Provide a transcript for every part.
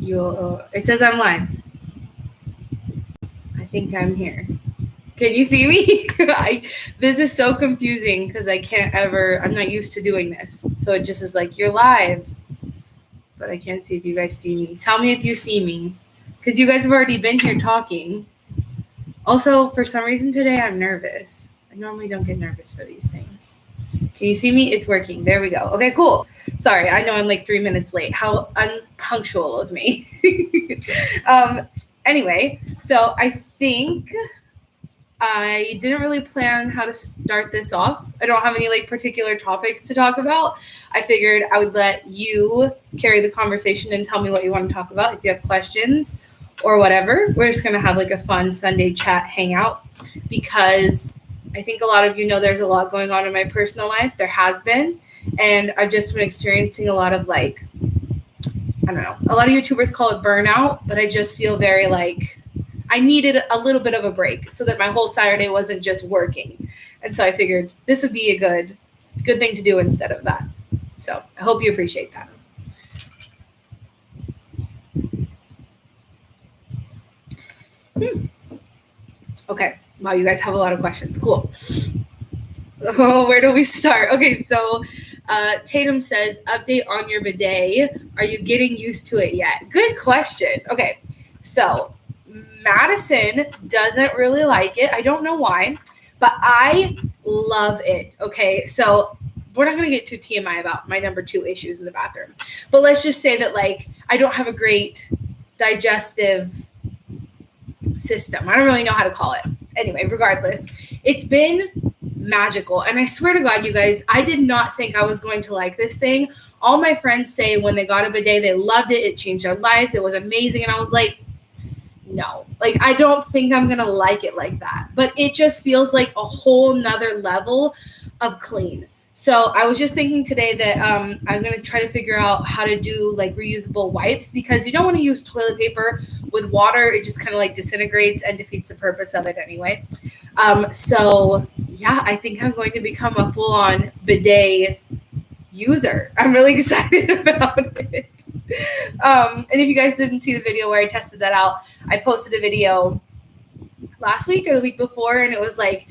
It says I'm live. I think I'm here. Can you see me? This is so confusing because I'm not used to doing this. So it just is like, you're live. But I can't see if you guys see me. Tell me if you see me. Because you guys have already been here talking. Also, for some reason today, I'm nervous. I normally don't get nervous for these things. Can you see me? It's working. There we go. Okay, cool. Sorry, I know I'm like 3 minutes late. How unpunctual of me. Anyway, so I think I didn't really plan how to start this off. I don't have any like particular topics to talk about. I figured I would let you carry the conversation and tell me what you want to talk about. If you have questions or whatever, we're just going to have like a fun Sunday chat hangout because I think a lot of you know there's a lot going on in my personal life. There has been. And I've just been experiencing a lot of like, I don't know, a lot of YouTubers call it burnout, but I just feel very like I needed a little bit of a break so that my whole Saturday wasn't just working. And so I figured this would be a good thing to do instead of that. So I hope you appreciate that. Okay. Wow, you guys have a lot of questions. Cool. Oh, where do we start? Okay, so Tatum says, update on your bidet. Are you getting used to it yet? Good question. Okay, so Madison doesn't really like it. I don't know why, but I love it. Okay, so we're not going to get too TMI about my number 2 issues in the bathroom. But let's just say that, like, I don't have a great digestive system. I don't really know how to call it. Anyway, regardless, it's been magical. And I swear to God, you guys, I did not think I was going to like this thing. All my friends say when they got a bidet, they loved it. It changed their lives. It was amazing. And I was like, no, like, I don't think I'm going to like it like that. But it just feels like a whole nother level of clean. So I was just thinking today that I'm going to try to figure out how to do like reusable wipes because you don't want to use toilet paper with water. It just kind of like disintegrates and defeats the purpose of it anyway. So yeah, I think I'm going to become a full-on bidet user. I'm really excited about it. And if you guys didn't see the video where I tested that out, I posted a video last week or the week before, and it was like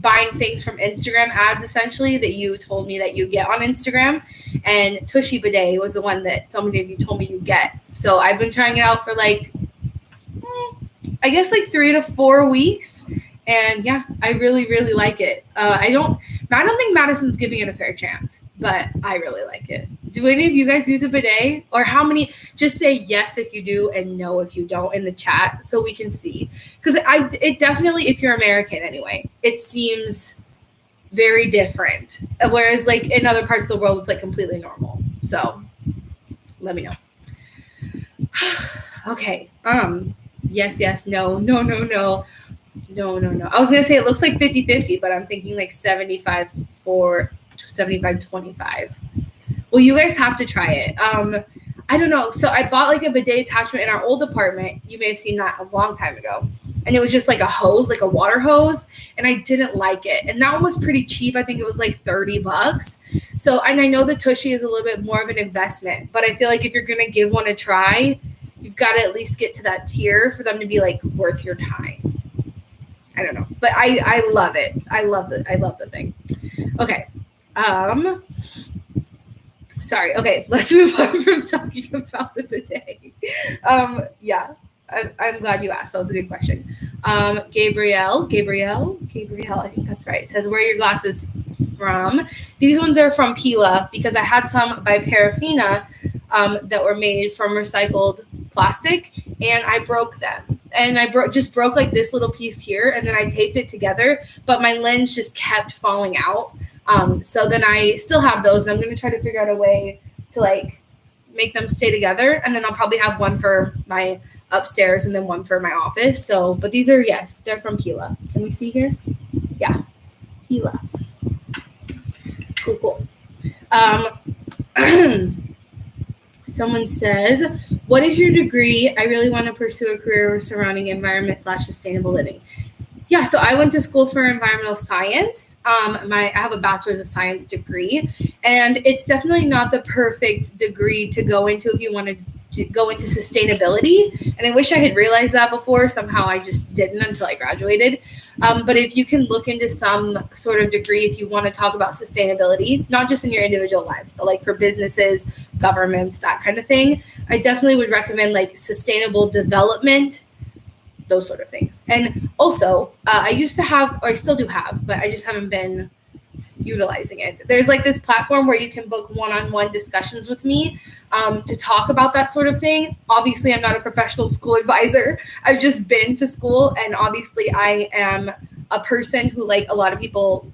buying things from Instagram ads, essentially, that you told me that you get on Instagram. And Tushy Bidet was the one that so many of you told me you get. So I've been trying it out for like, I guess like 3 to 4 weeks. And yeah, I really, really like it. I don't think Madison's giving it a fair chance, but I really like it. Do any of you guys use a bidet? Or how many? Just say yes if you do and no if you don't in the chat so we can see. Because it definitely, if you're American anyway, it seems very different. Whereas like in other parts of the world, it's like completely normal. So let me know. Okay. Yes, no. No. I was going to say it looks like 50-50, but I'm thinking like 75-25. Well, you guys have to try it. I don't know. So I bought like a bidet attachment in our old apartment. You may have seen that a long time ago. And it was just like a hose, like a water hose. And I didn't like it. And that one was pretty cheap. I think it was like $30. So, and I know the Tushy is a little bit more of an investment, but I feel like if you're going to give one a try, you've got to at least get to that tier for them to be like worth your time. I don't know, but I love it. I love the thing. Okay. Sorry. Okay. Let's move on from talking about the bidet. Yeah, I'm glad you asked. That was a good question. Gabrielle, I think that's right. Says, where are your glasses from? These ones are from Pila because I had some by Parafina that were made from recycled plastic and I broke them. And I just broke like this little piece here and then I taped it together, but my lens just kept falling out. So then I still have those and I'm going to try to figure out a way to like make them stay together. And then I'll probably have one for my upstairs and then one for my office. So, but these are, yes, they're from Pila. Can we see here? Yeah. Pila. Cool. Someone says, what is your degree? I really want to pursue a career surrounding environment / sustainable living. Yeah, so I went to school for environmental science. I have a bachelor's of science degree, and it's definitely not the perfect degree to go into if you want to go into sustainability. And I wish I had realized that before. Somehow I just didn't until I graduated. But if you can look into some sort of degree, if you want to talk about sustainability, not just in your individual lives, but like for businesses, governments, that kind of thing, I definitely would recommend like sustainable development, those sort of things. And also, I used to have, or I still do have, but I just haven't been utilizing it. There's like this platform where you can book one-on-one discussions with me to talk about that sort of thing. Obviously, I'm not a professional school advisor. I've just been to school, and obviously I am a person who like a lot of people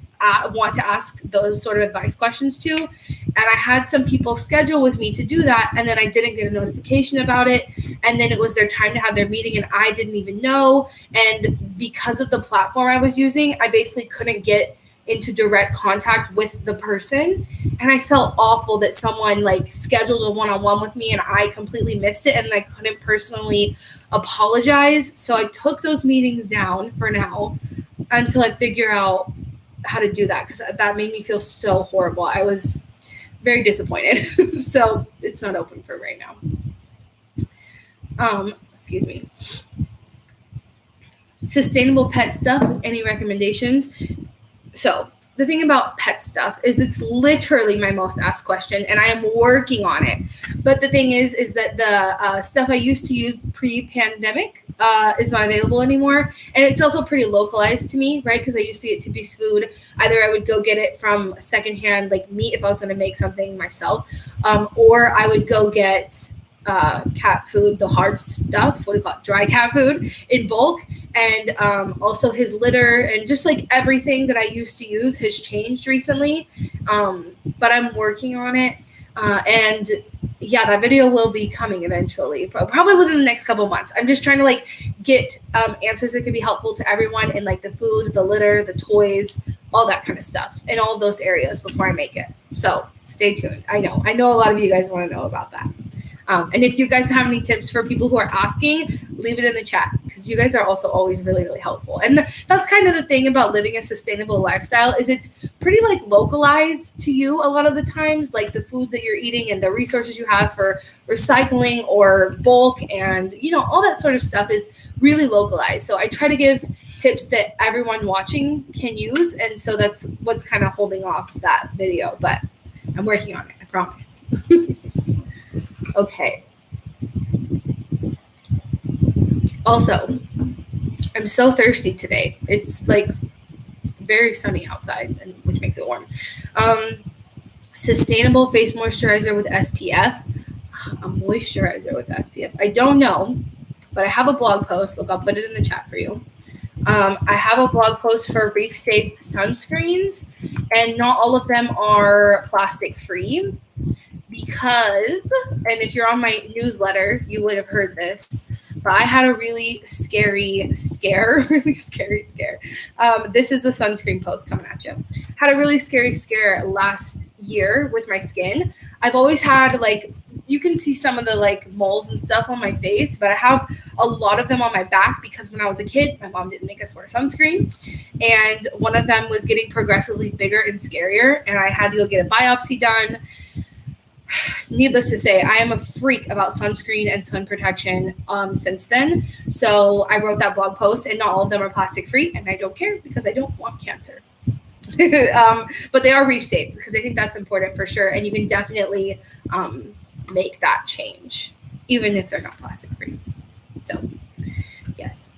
want to ask those sort of advice questions to. And I had some people schedule with me to do that, and then I didn't get a notification about it. And then it was their time to have their meeting, and I didn't even know. And because of the platform I was using, I basically couldn't get into direct contact with the person. And I felt awful that someone like scheduled a one-on-one with me and I completely missed it, and I couldn't personally apologize. So I took those meetings down for now until I figure out how to do that, because that made me feel so horrible. I was very disappointed. So it's not open for right now. Excuse me. Sustainable pet stuff, any recommendations? So the thing about pet stuff is it's literally my most asked question, and I am working on it. But the thing is that the stuff I used to use pre-pandemic is not available anymore. And it's also pretty localized to me, right? Because I used to get Tippy's food. Either I would go get it from secondhand, like meat, if I was going to make something myself, or I would go get cat food, the hard stuff, what do you call it, dry cat food in bulk. And also his litter and just like everything that I used to use has changed recently. But I'm working on it. And yeah, that video will be coming eventually, probably within the next couple of months. I'm just trying to like get answers that could be helpful to everyone in like the food, the litter, the toys, all that kind of stuff in all of those areas before I make it. So stay tuned. I know a lot of you guys want to know about that. And if you guys have any tips for people who are asking, leave it in the chat, because you guys are also always really, really helpful. And that's kind of the thing about living a sustainable lifestyle, is it's pretty like localized to you a lot of the times, like the foods that you're eating and the resources you have for recycling or bulk and, you know, all that sort of stuff is really localized. So I try to give tips that everyone watching can use. And so that's what's kind of holding off that video, but I'm working on it, I promise. Okay. Also, I'm so thirsty today. It's like very sunny outside, which makes it warm. Sustainable face moisturizer with SPF. A moisturizer with SPF. I don't know, but I have a blog post. Look, I'll put it in the chat for you. I have a blog post for reef safe sunscreens, and not all of them are plastic free. Because, and if you're on my newsletter, you would have heard this, but I had a really scary scare. This is the sunscreen post coming at you. Had a really scary scare last year with my skin. I've always had like, you can see some of the like moles and stuff on my face, but I have a lot of them on my back because when I was a kid, my mom didn't make us wear sunscreen. And one of them was getting progressively bigger and scarier. And I had to go get a biopsy done. Needless to say, I am a freak about sunscreen and sun protection since then. So I wrote that blog post, and not all of them are plastic free, and I don't care because I don't want cancer. But they are reef safe because I think that's important for sure. And you can definitely make that change, even if they're not plastic free. So, yes.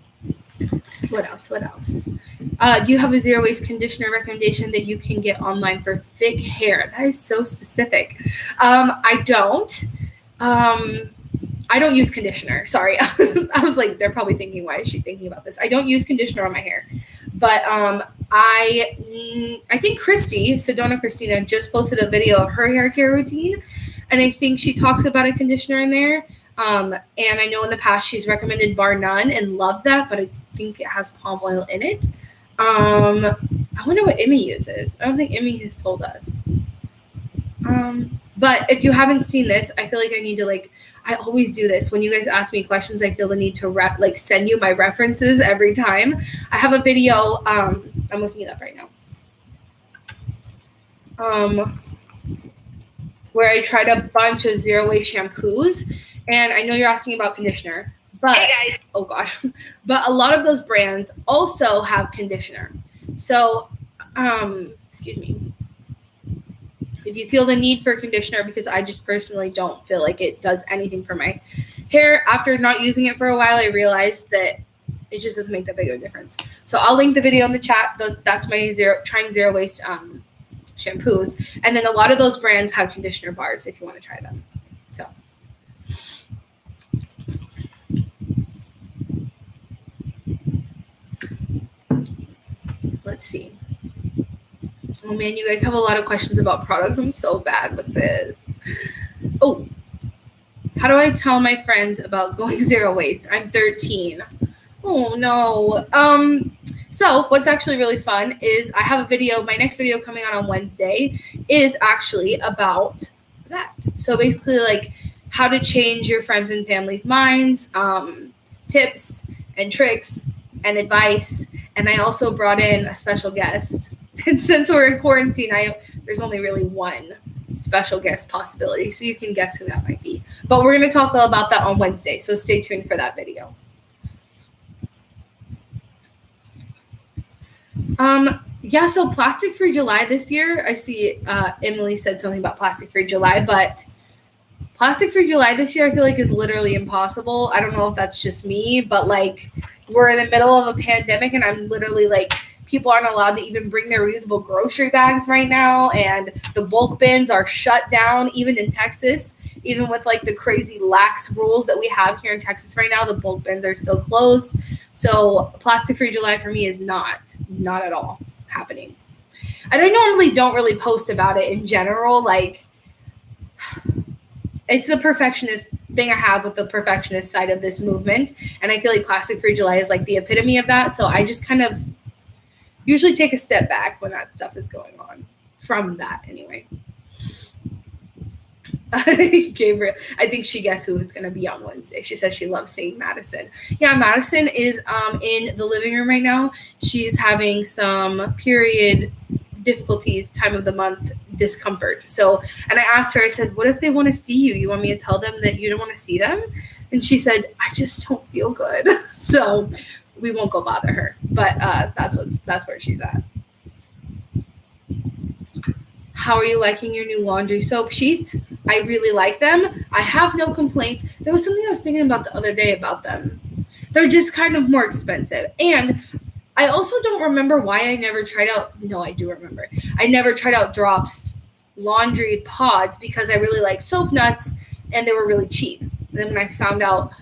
What else? Do you have a zero waste conditioner recommendation that you can get online for thick hair? That is so specific. I don't. I don't use conditioner. Sorry. I was like, they're probably thinking, why is she thinking about this? I don't use conditioner on my hair. But I think Christy, Sedona Christina, just posted a video of her hair care routine. And I think she talks about a conditioner in there. And I know in the past she's recommended Bar None and loved that, but I think it has palm oil in it. I wonder what Emmy uses. I don't think Emmy has told us. But if you haven't seen this, I feel like I need to I always do this. When you guys ask me questions, I feel the need to send you my references every time. I have a video. I'm looking it up right now. Where I tried a bunch of zero waste shampoos. And I know you're asking about conditioner, but Hey guys. Oh god, but a lot of those brands also have conditioner. So, excuse me. If you feel the need for conditioner, because I just personally don't feel like it does anything for my hair, after not using it for a while, I realized that it just doesn't make that big of a difference. So I'll link the video in the chat. That's my trying zero waste shampoos, and then a lot of those brands have conditioner bars if you want to try them. So. Let's see. Oh man, you guys have a lot of questions about products. I'm so bad with this. Oh, how do I tell my friends about going zero waste? I'm 13. Oh no. So what's actually really fun is I have a video, my next video coming out on Wednesday is actually about that. So basically like how to change your friends and family's minds, tips and tricks and advice. And I also brought in a special guest. And since we're in quarantine, there's only really one special guest possibility. So you can guess who that might be. But we're going to talk about that on Wednesday. So stay tuned for that video. Yeah, so Plastic Free July this year, I see Emily said something about Plastic Free July, but Plastic Free July this year I feel like is literally impossible. I don't know if that's just me, but like we're in the middle of a pandemic and I'm literally like people aren't allowed to even bring their reusable grocery bags right now, and the bulk bins are shut down even in Texas. Even with like the crazy lax rules that we have here in Texas right now, the bulk bins are still closed. So Plastic Free July for me is not at all happening. And I normally don't really post about it in general. Like it's the perfectionist thing I have with the perfectionist side of this movement. And I feel like Plastic Free July is like the epitome of that. So I just kind of usually take a step back when that stuff is going on from that anyway. Gabriel, I think she guessed who it's going to be on Wednesday. She says she loves seeing Madison. Yeah, Madison is in the living room right now. She's having some period difficulties, time of the month discomfort. So, and I asked her, I said, what if they want to see you? You want me to tell them that you don't want to see them? And she said, I just don't feel good. So we won't go bother her. But that's where she's at. How are you liking your new laundry soap sheets? I really like them. I have no complaints. There was something I was thinking about the other day about them. They're just kind of more expensive. And I also don't remember why I never tried out. No, I do remember. I never tried out Drops laundry pods because I really like soap nuts and they were really cheap. And then when I found out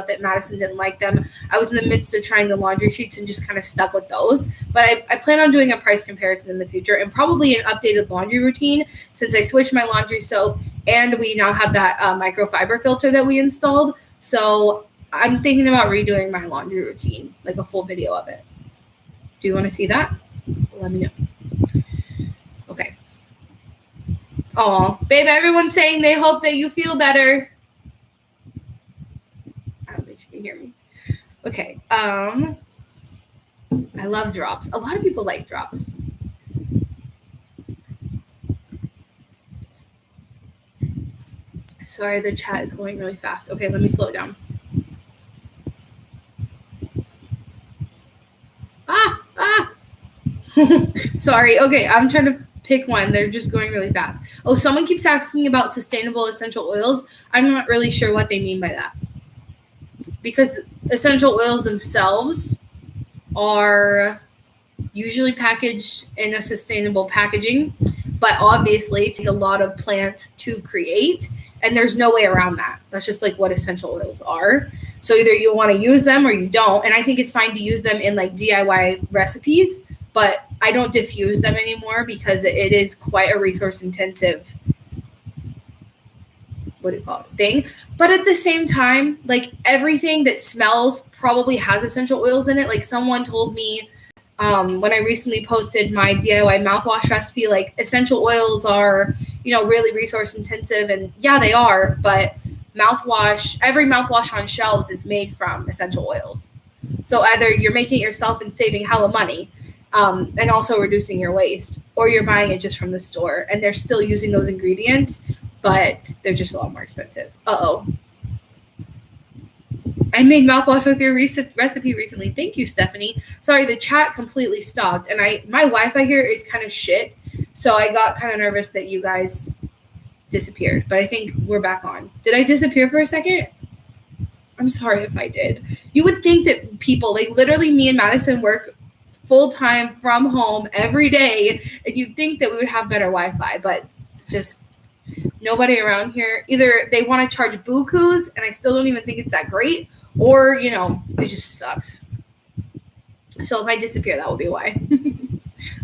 that Madison didn't like them, I was in the midst of trying the laundry sheets and just kind of stuck with those. But I plan on doing a price comparison in the future and probably an updated laundry routine since I switched my laundry soap and we now have that microfiber filter that we installed. So I'm thinking about redoing my laundry routine, like a full video of it. Do you want to see that? Let me know. Okay. Oh, babe, everyone's saying they hope that you feel better. I don't think she can hear me. Okay. I love Drops. A lot of people like Drops. Sorry, the chat is going really fast. Okay, let me slow it down. Sorry. Okay, I'm trying to pick one. They're just going really fast. Oh, someone keeps asking about sustainable essential oils. I'm not really sure what they mean by that. Because essential oils themselves are usually packaged in a sustainable packaging, but obviously take a lot of plants to create, and there's no way around that. That's just like what essential oils are. So either you want to use them or you don't, and I think it's fine to use them in like DIY recipes, but I don't diffuse them anymore because it is quite a resource intensive thing. But at the same time, like everything that smells probably has essential oils in it. Like someone told me when I recently posted my DIY mouthwash recipe, like essential oils are, really resource intensive, and yeah, they are, but every mouthwash on shelves is made from essential oils. So either you're making it yourself and saving hella money, and also reducing your waste, or you're buying it just from the store and they're still using those ingredients, but they're just a lot more expensive. Uh-oh. I made mouthwash with your recipe recently. Thank you, Stephanie. Sorry, the chat completely stopped, and my Wi-Fi here is kind of shit, so I got kind of nervous that you guys disappeared, but I think we're back on. Did I disappear for a second? I'm sorry if I did. You would think that people, like literally me and Madison work full-time from home every day, and you'd think that we would have better Wi-Fi, but just nobody around here. Either they want to charge bukus, and I still don't even think it's that great, or, you know, it just sucks. So if I disappear, that will be why.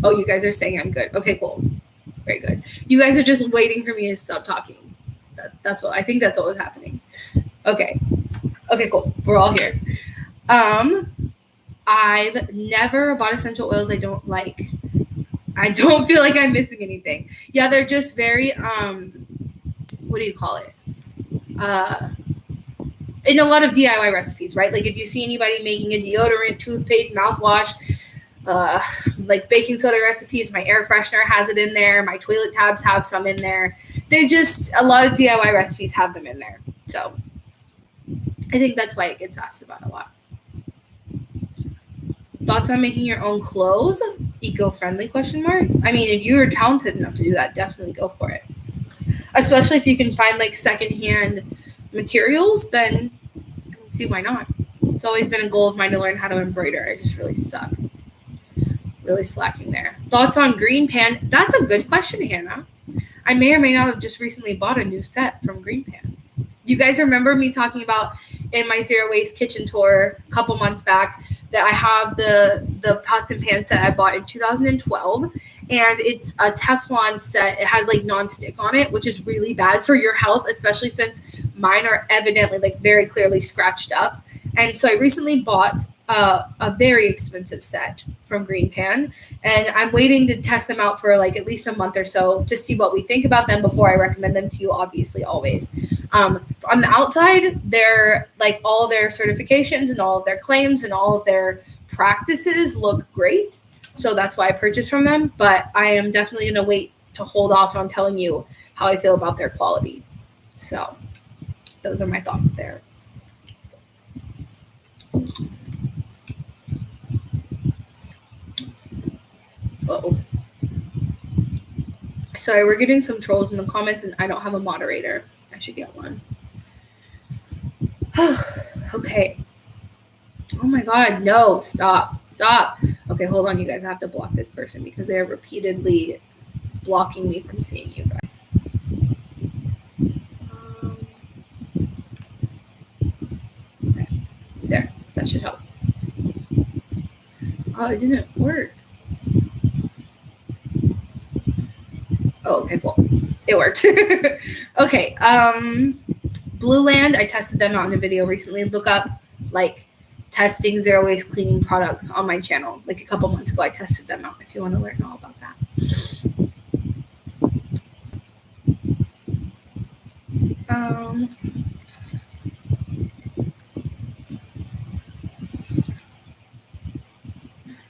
Oh, you guys are saying I'm good. Okay, cool. Very good. You guys are just waiting for me to stop talking. That's what I think. That's what was happening. Okay. Okay, cool. We're all here. I've never bought essential oils I don't like. I don't feel like I'm missing anything. Yeah, they're just very what do you call it? In a lot of DIY recipes, right? Like if you see anybody making a deodorant, toothpaste, mouthwash, like baking soda recipes, my air freshener has it in there. My toilet tabs have some in there. A lot of DIY recipes have them in there. So I think that's why it gets asked about a lot. Thoughts on making your own clothes? Eco-friendly ? I mean, if you're talented enough to do that, definitely go for it. Especially if you can find like secondhand materials, then I don't see why not. It's always been a goal of mine to learn how to embroider. I just really suck. Really slacking there. Thoughts on Green Pan? That's a good question, Hannah. I may or may not have just recently bought a new set from Green Pan. You guys remember me talking about in my zero waste kitchen tour a couple months back that I have the pots and pans set I bought in 2012, and it's a Teflon set. It has like nonstick on it, which is really bad for your health, especially since mine are evidently like very clearly scratched up. And so I recently bought a very expensive set from Green Pan, and I'm waiting to test them out for like at least a month or so to see what we think about them before I recommend them to you, obviously, always. On the outside, they're like all their certifications and all of their claims and all of their practices look great. So that's why I purchased from them, but I am definitely going to wait to hold off on telling you how I feel about their quality. So those are my thoughts there. Uh-oh. Sorry, we're getting some trolls in the comments, and I don't have a moderator. I should get one. Okay. Oh my God, no, stop. Okay, hold on, you guys. I have to block this person because they are repeatedly blocking me from seeing you guys. Okay. There, that should help. Oh, it didn't work. Oh, okay, cool. It worked. Okay. Blue Land, I tested them out in a video recently. Look up like testing zero waste cleaning products on my channel. Like a couple months ago, I tested them out if you want to learn all about that.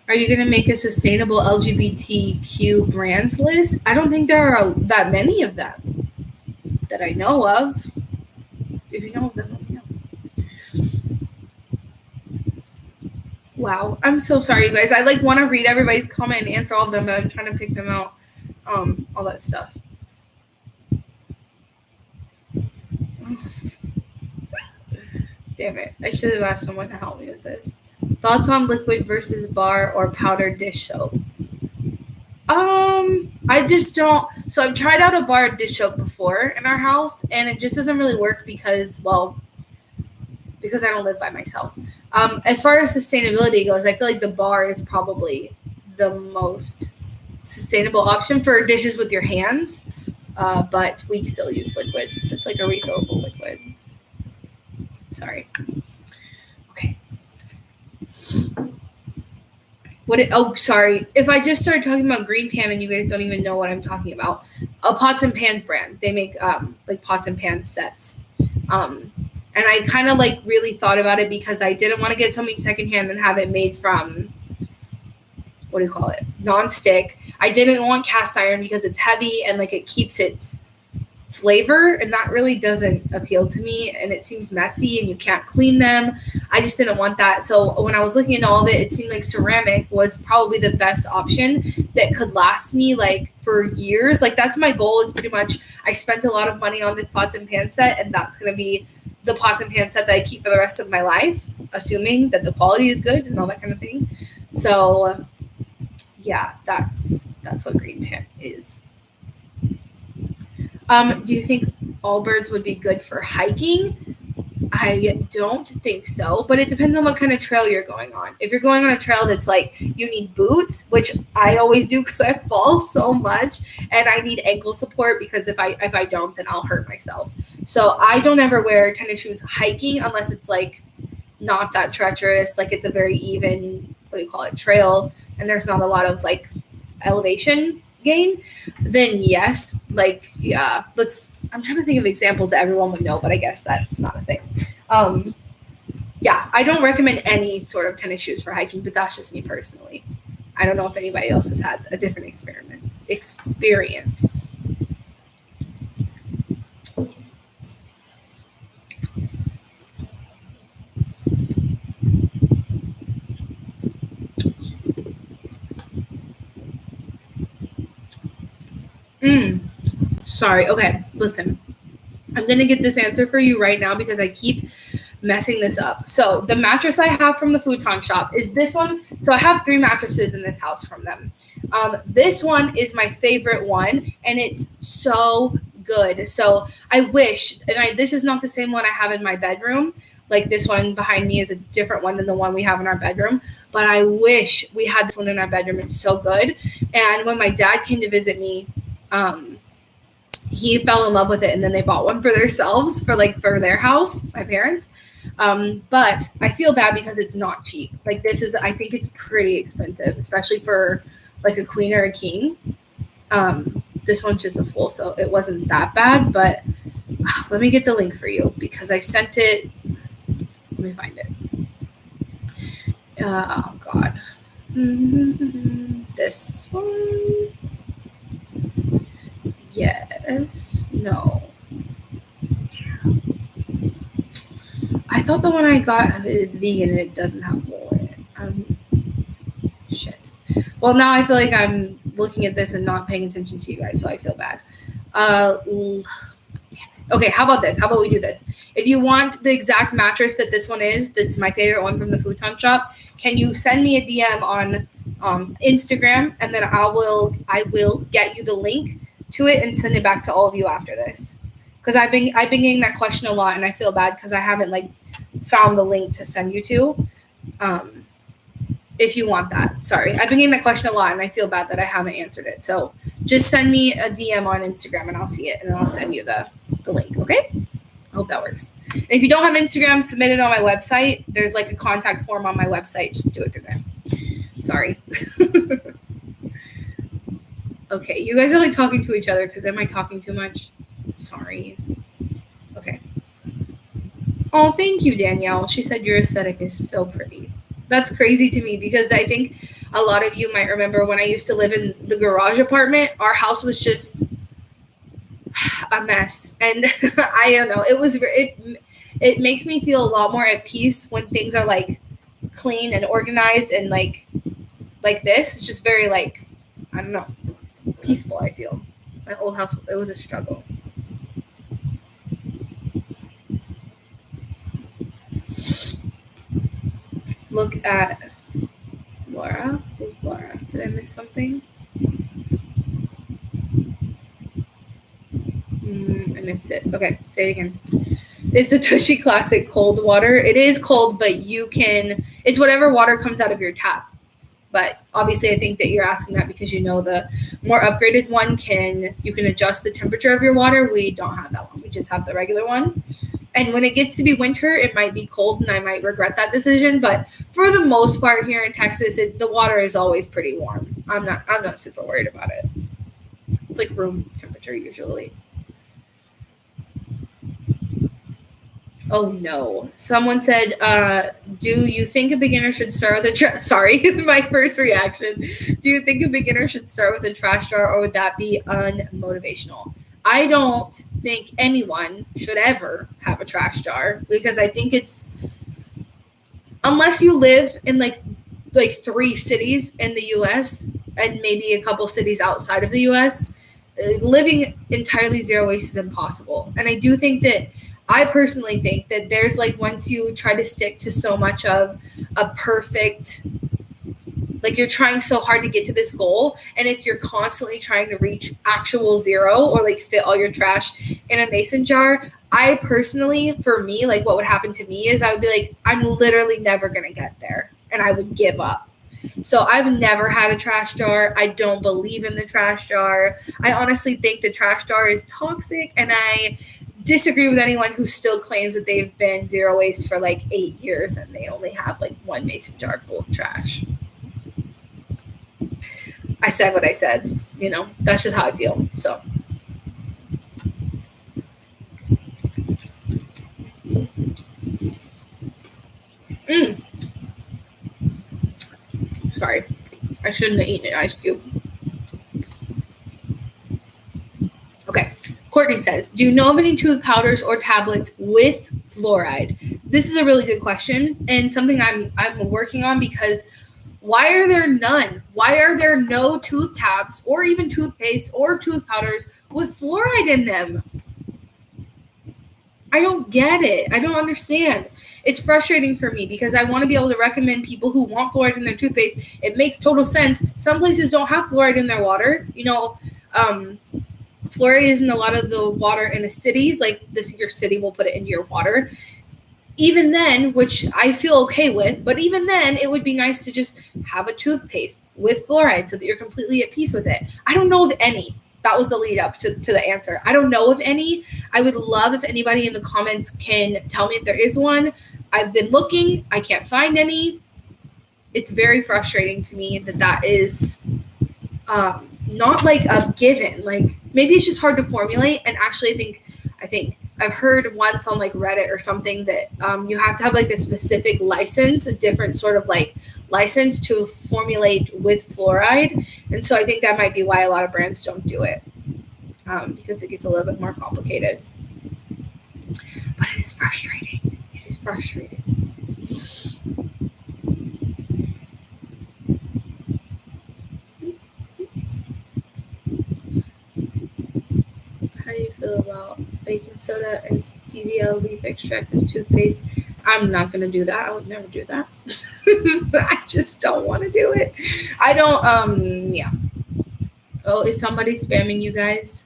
Are you going to make a sustainable LGBTQ brands list? I don't think there are that many of them that I know of. If you know of them, let me know. Wow. I'm so sorry, you guys. I like want to read everybody's comment and answer all of them, but I'm trying to pick them out. All that stuff. Damn it. I should have asked someone to help me with this. Thoughts on liquid versus bar or powder dish soap? I just don't. So I've tried out a bar dish soap before in our house, and it just doesn't really work because I don't live by myself. As far as sustainability goes, I feel like the bar is probably the most sustainable option for dishes with your hands, but we still use liquid. It's like a refillable liquid. Sorry. Okay. Sorry. If I just started talking about Green Pan and you guys don't even know what I'm talking about, a Pots and Pans brand. They make like pots and pans sets. And I kind of like really thought about it because I didn't want to get something secondhand and have it made from, what do you call it? Non-stick. I didn't want cast iron because it's heavy and like it keeps its flavor, and that really doesn't appeal to me, and it seems messy and you can't clean them. I just didn't want that. So when I was looking into all of it, it seemed like ceramic was probably the best option that could last me like for years. Like that's my goal, is pretty much I spent a lot of money on this pots and pan set, and that's going to be the pots and pan set that I keep for the rest of my life, assuming that the quality is good and all that kind of thing. So yeah, that's what green pan is. Do you think all birds would be good for hiking? I don't think so, but it depends on what kind of trail you're going on. If you're going on a trail that's like you need boots, which I always do because I fall so much, and I need ankle support because if I don't, then I'll hurt myself. So I don't ever wear tennis shoes hiking unless it's like not that treacherous, like it's a very even, trail, and there's not a lot of like elevation gain. Then yes, like yeah, I'm trying to think of examples that everyone would know, but I guess that's not a thing. Yeah, I don't recommend any sort of tennis shoes for hiking, but that's just me personally. I don't know if anybody else has had a different experience. Sorry. Okay, listen. I'm going to get this answer for you right now because I keep messing this up. So the mattress I have from the futon shop is this one. So I have 3 mattresses in this house from them. This one is my favorite one, and it's so good. So I wish, and this is not the same one I have in my bedroom. Like this one behind me is a different one than the one we have in our bedroom. But I wish we had this one in our bedroom. It's so good. And when my dad came to visit me, he fell in love with it, and then they bought one for themselves for their house, my parents. But I feel bad because it's not cheap. Like I think it's pretty expensive, especially for like a queen or a king. This one's just a full, so it wasn't that bad, but let me get the link for you because I sent it. Let me find it. Oh God. This one. Yes. No. I thought the one I got is vegan and it doesn't have wool in it. Shit. Well, now I feel like I'm looking at this and not paying attention to you guys, so I feel bad. Okay, how about this? How about we do this? If you want the exact mattress that this one is, that's my favorite one from the futon shop, can you send me a DM on Instagram, and then I will get you the link to it and send it back to all of you after this, because I've been getting that question a lot, and I feel bad because I haven't found the link to send you to. If you want that, sorry, I've been getting that question a lot, and I feel bad that I haven't answered it. So just send me a DM on Instagram, and I'll see it, and then I'll send you the link. Okay, I hope that works. And if you don't have Instagram, submit it on my website. There's a contact form on my website. Just do it through there. Sorry. Okay, you guys are talking to each other because am I talking too much? Sorry. Okay. Oh, thank you, Danielle. She said your aesthetic is so pretty. That's crazy to me because I think a lot of you might remember when I used to live in the garage apartment, our house was just a mess. And I don't know, it makes me feel a lot more at peace when things are clean and organized and like this. It's just very I don't know, peaceful, I feel. My old house, it was a struggle. Look at Laura. Who's Laura? Did I miss something? I missed it. Okay, say it again. Is the Tushy Classic cold water? It is cold, but it's whatever water comes out of your tap. But obviously, I think that you're asking that because the more upgraded one you can adjust the temperature of your water. We don't have that one. We just have the regular one. And when it gets to be winter, it might be cold, and I might regret that decision. But for the most part, here in Texas, the water is always pretty warm. I'm not super worried about it. It's room temperature usually. Oh no! Someone said, "Do you think a beginner should start with a Sorry, my first reaction. Do you think a beginner should start with a trash jar, or would that be unmotivational?" I don't think anyone should ever have a trash jar, because I think it's, unless you live in like 3 cities in the US and maybe a couple cities outside of the US, living entirely zero waste is impossible. And I personally think that there's like, once you try to stick to so much of a perfect, like you're trying so hard to get to this goal, and if you're constantly trying to reach actual zero or like fit all your trash in a mason jar, I personally, for me, like what would happen to me is I would be like, I'm literally never going to get there, and I would give up. So I've never had a trash jar. I don't believe in the trash jar. I honestly think the trash jar is toxic, and I disagree with anyone who still claims that they've been zero waste for like 8 years and they only have like 1 mason jar full of trash. I said what I said, that's just how I feel. So sorry, I shouldn't have eaten an ice cube. Okay, Courtney says, do you know of any tooth powders or tablets with fluoride? This is a really good question, and something I'm working on, because why are there none? Why are there no tooth tabs or even toothpaste or tooth powders with fluoride in them? I don't get it. I don't understand. It's frustrating for me because I want to be able to recommend people who want fluoride in their toothpaste. It makes total sense. Some places don't have fluoride in their water. Fluoride is in a lot of the water in the cities. Like your city will put it into your water. Even then, which I feel okay with, but even then, it would be nice to just have a toothpaste with fluoride so that you're completely at peace with it. I don't know of any. That was the lead up to the answer. I don't know of any. I would love if anybody in the comments can tell me if there is one. I've been looking. I can't find any. It's very frustrating to me that is not like a given. Like maybe it's just hard to formulate. And actually, I think I've heard once on like Reddit or something that you have to have like a specific license, a different sort of like license to formulate with fluoride. And so I think that might be why a lot of brands don't do it, because it gets a little bit more complicated. But it is frustrating. It is frustrating. How do you feel about baking soda and stevia leaf extract as toothpaste? I'm not going to do that. I would never do that. I just don't want to do it. I don't, yeah. Oh, is somebody spamming you guys?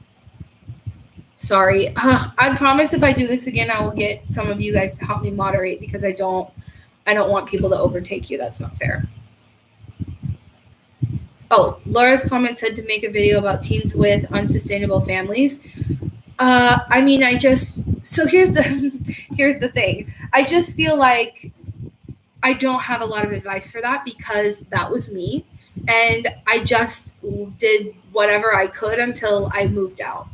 Sorry. I promise if I do this again, I will get some of you guys to help me moderate, because I don't want people to overtake you. That's not fair. Oh, Laura's comment said to make a video about teens with unsustainable families. So here's the thing. I just feel like I don't have a lot of advice for that, because that was me. And I just did whatever I could until I moved out.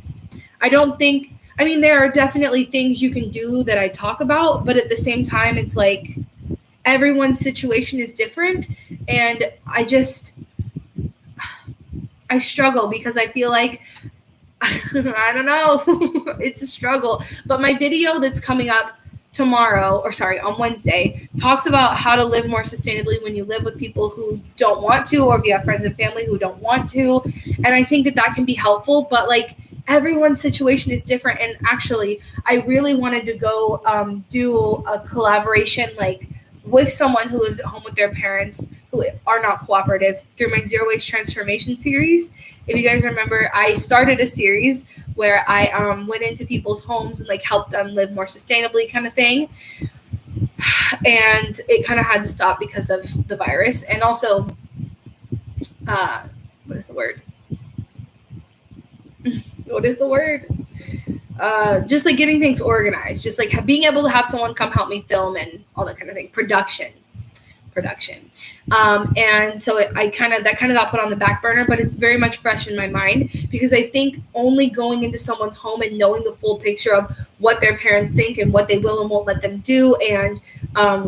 There are definitely things you can do that I talk about, but at the same time, it's like everyone's situation is different. And I struggle because I feel like, I don't know, it's a struggle. But my video that's coming up on Wednesday talks about how to live more sustainably when you live with people who don't want to, or if you have friends and family who don't want to. And I think that can be helpful, but like everyone's situation is different. And actually, I really wanted to go do a collaboration like with someone who lives at home with their parents who are not cooperative through my Zero Waste Transformation series. If you guys remember, I started a series where I went into people's homes and like helped them live more sustainably, kind of thing. And it kind of had to stop because of the virus. And also, what is the word? Just like getting things organized, just like being able to have someone come help me film and all that kind of thing. Production. And so that kind of got put on the back burner, but it's very much fresh in my mind, because I think only going into someone's home and knowing the full picture of what their parents think and what they will and won't let them do, and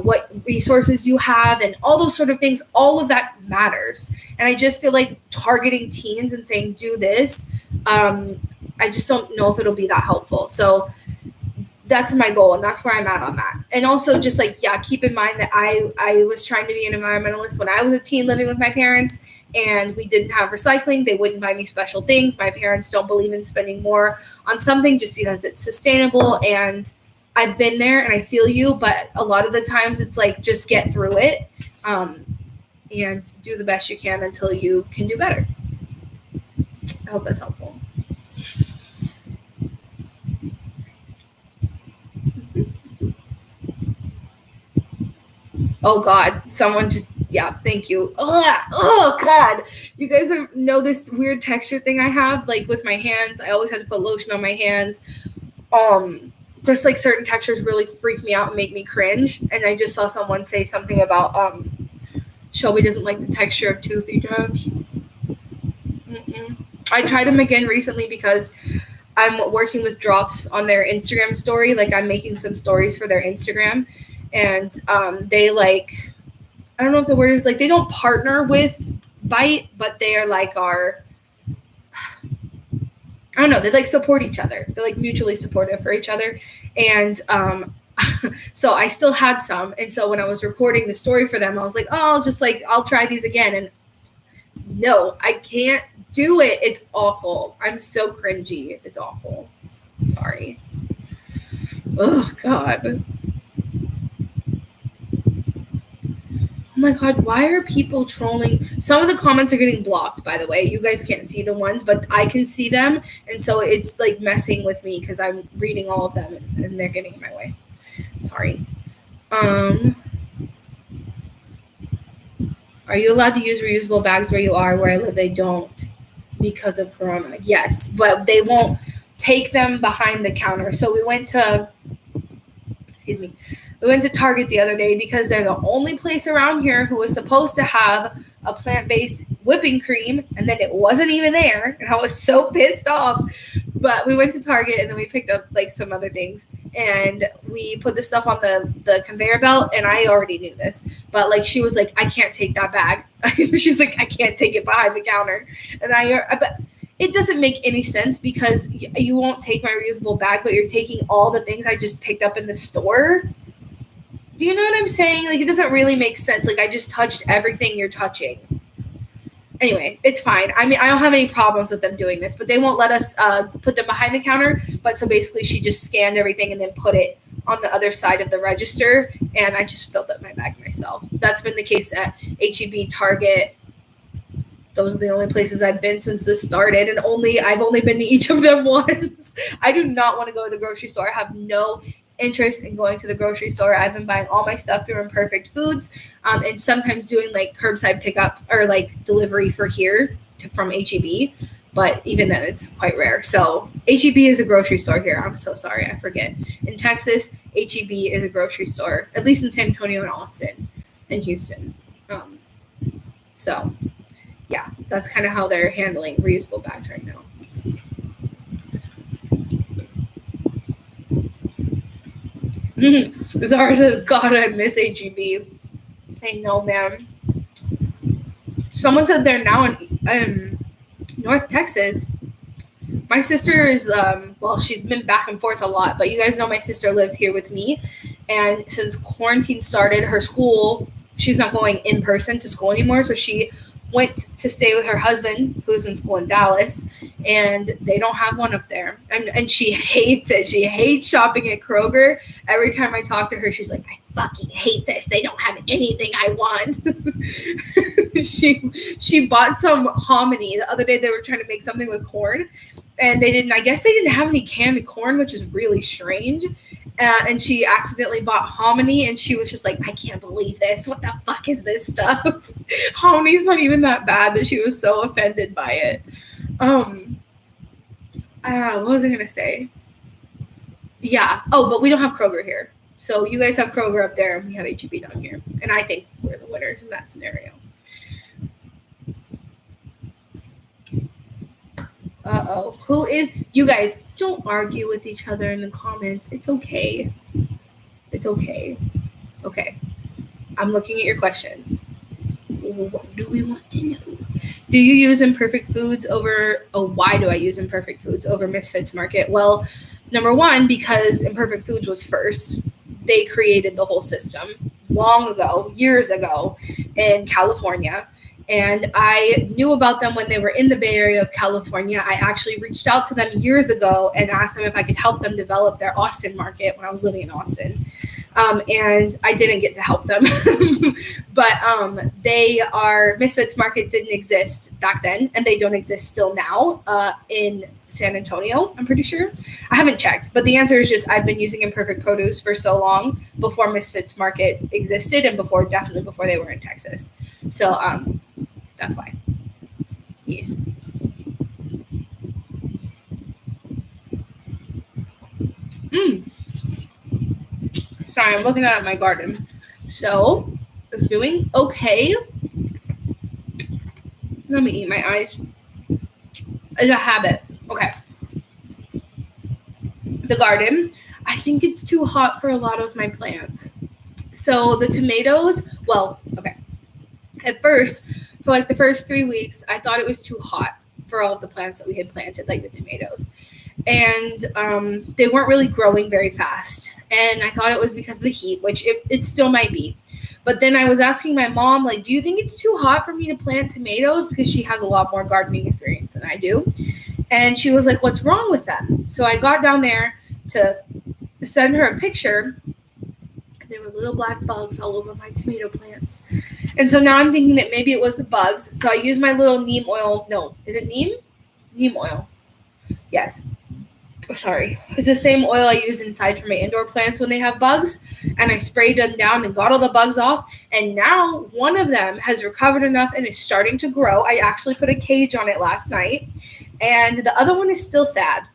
what resources you have and all those sort of things, all of that matters. And I just feel like targeting teens and saying, do this, I just don't know if it'll be that helpful. So that's my goal, and that's where I'm at on that. And also just like, yeah, keep in mind that I was trying to be an environmentalist when I was a teen living with my parents, and we didn't have recycling. They wouldn't buy me special things. My parents don't believe in spending more on something just because it's sustainable. And I've been there and I feel you, but a lot of the times it's like, just get through it, and do the best you can until you can do better. I hope that's helpful. Oh God, someone just, yeah, thank you. Oh God, you guys know this weird texture thing I have, like with my hands. I always had to put lotion on my hands. Just like certain textures really freak me out and make me cringe. And I just saw someone say something about Shelby doesn't like the texture of toothy jabs. I tried them again recently because I'm working with Drops on their Instagram story. Like, I'm making some stories for their Instagram. And they like, I don't know if the word is like, they don't partner with Bite, but they are like our, I don't know, they like support each other. They're like mutually supportive for each other. And so I still had some. And so when I was recording the story for them, I was like, oh, I'll try these again. And no, I can't do it. It's awful. I'm so cringy. It's awful. Sorry. Oh God. Oh my God, why are people trolling? Some of the comments are getting blocked, by the way. You guys can't see the ones, but I can see them. And so it's like messing with me because I'm reading all of them and they're getting in my way. Sorry. Are you allowed to use reusable bags where you are? Where I live, they don't because of Corona. Yes, but they won't take them behind the counter. So we went to Target the other day because they're the only place around here who was supposed to have a plant-based whipping cream, and then it wasn't even there, and I was so pissed off. But we went to Target, and then we picked up like some other things, and we put the stuff on the conveyor belt, and I already knew this, but like she was like, I can't take that bag. She's like, I can't take it behind the counter, and but it doesn't make any sense because you won't take my reusable bag, but you're taking all the things I just picked up in the store. Do you know what I'm saying? Like, it doesn't really make sense. Like, I just touched everything you're touching. Anyway, it's fine. I mean, I don't have any problems with them doing this, but they won't let us put them behind the counter. But so basically she just scanned everything and then put it on the other side of the register, and I just filled up my bag myself. That's been the case at H-E-B, Target. Those are the only places I've been since this started, and I've only been to each of them once. I do not want to go to the grocery store. I have no interest in going to the grocery store. I've been buying all my stuff through Imperfect Foods, and sometimes doing like curbside pickup or like delivery for here from H-E-B, but even then it's quite rare. So H-E-B is a grocery store here. I'm so sorry, I forget. In Texas, H-E-B is a grocery store, at least in San Antonio and Austin and Houston. So yeah, that's kind of how they're handling reusable bags right now. Zara says, God, I miss H-E-B. I know, man. Someone said they're now in North Texas. My sister is, she's been back and forth a lot, but you guys know my sister lives here with me. And since quarantine started, her school, she's not going in person to school anymore. So she went to stay with her husband, who's in school in Dallas, and they don't have one up there. And she hates it. She hates shopping at Kroger. Every time I talk to her, she's like, I fucking hate this. They don't have anything I want. She bought some hominy. The other day they were trying to make something with corn, and I guess they didn't have any canned corn, which is really strange. And she accidentally bought hominy, and she was just like, I can't believe this. What the fuck is this stuff? Hominy's not even that bad, that she was so offended by it. What was I going to say? Yeah. Oh, but we don't have Kroger here. So you guys have Kroger up there, and we have H-E-B down here. And I think we're the winners in that scenario. Who is, you guys, don't argue with each other in the comments. It's okay. It's okay. Okay. I'm looking at your questions. What do we want to know? Do you use Imperfect Foods over, why do I use Imperfect Foods over Misfits Market? Well, number one, because Imperfect Foods was first. They created the whole system long ago, years ago in California. And I knew about them when they were in the Bay Area of California. I actually reached out to them years ago and asked them if I could help them develop their Austin market when I was living in Austin. And I didn't get to help them. But Misfits Market didn't exist back then, and they don't exist still now in San Antonio, I'm pretty sure. I haven't checked, but the answer is just I've been using Imperfect Produce for so long before Misfits Market existed and definitely before they were in Texas. So that's why. Yes. Sorry, I'm looking at my garden. So, it's doing okay. Let me eat my eyes. It's a habit. Okay. The garden, I think it's too hot for a lot of my plants. So the tomatoes, at first, for like the first 3 weeks, I thought it was too hot for all of the plants that we had planted, like the tomatoes. And they weren't really growing very fast. And I thought it was because of the heat, which it still might be. But then I was asking my mom, like, do you think it's too hot for me to plant tomatoes? Because she has a lot more gardening experience than I do. And she was like, what's wrong with them? So I got down there to send her a picture. There were little black bugs all over my tomato plants. And so now I'm thinking that maybe it was the bugs. So I used my little neem oil. No, is it neem? Neem oil. Yes. Sorry. It's the same oil I use inside for my indoor plants when they have bugs. And I sprayed them down and got all the bugs off. And now one of them has recovered enough and is starting to grow. I actually put a cage on it last night. And the other one is still sad.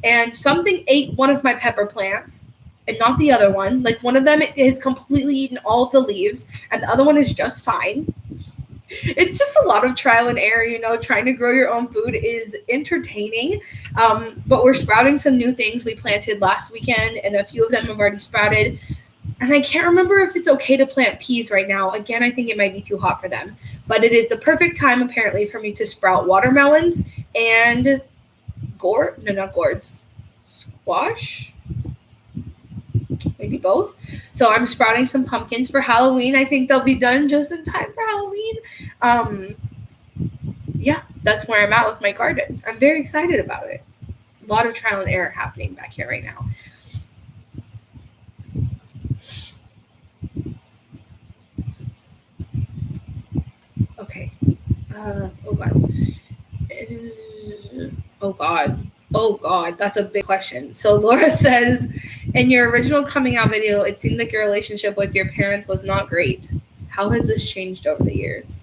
And something ate one of my pepper plants and not the other one. Like one of them has completely eaten all of the leaves and the other one is just fine. It's just a lot of trial and error, trying to grow your own food is entertaining. But we're sprouting some new things we planted last weekend and a few of them have already sprouted. And I can't remember if it's okay to plant peas right now. Again, I think it might be too hot for them. But it is the perfect time, apparently, for me to sprout watermelons and squash. Maybe both. So I'm sprouting some pumpkins for Halloween. I think they'll be done just in time for Halloween. Yeah, that's where I'm at with my garden. I'm very excited about it. A lot of trial and error happening back here right now. Okay. Oh God, that's a big question. So Laura says, in your original coming out video, it seemed like your relationship with your parents was not great. How has this changed over the years?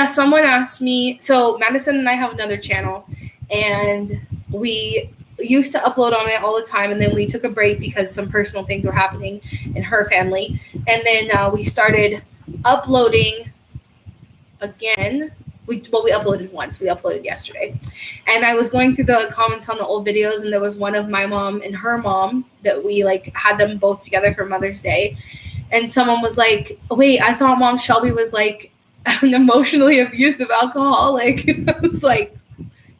Someone asked me, so Madison and I have another channel and we used to upload on it all the time. And then we took a break because some personal things were happening in her family. And then we started uploading again. We uploaded once. We uploaded yesterday. And I was going through the comments on the old videos and there was one of my mom and her mom that we had them both together for Mother's Day. And someone was like, wait, I thought Mom Shelby was an emotionally abusive alcoholic. I was like,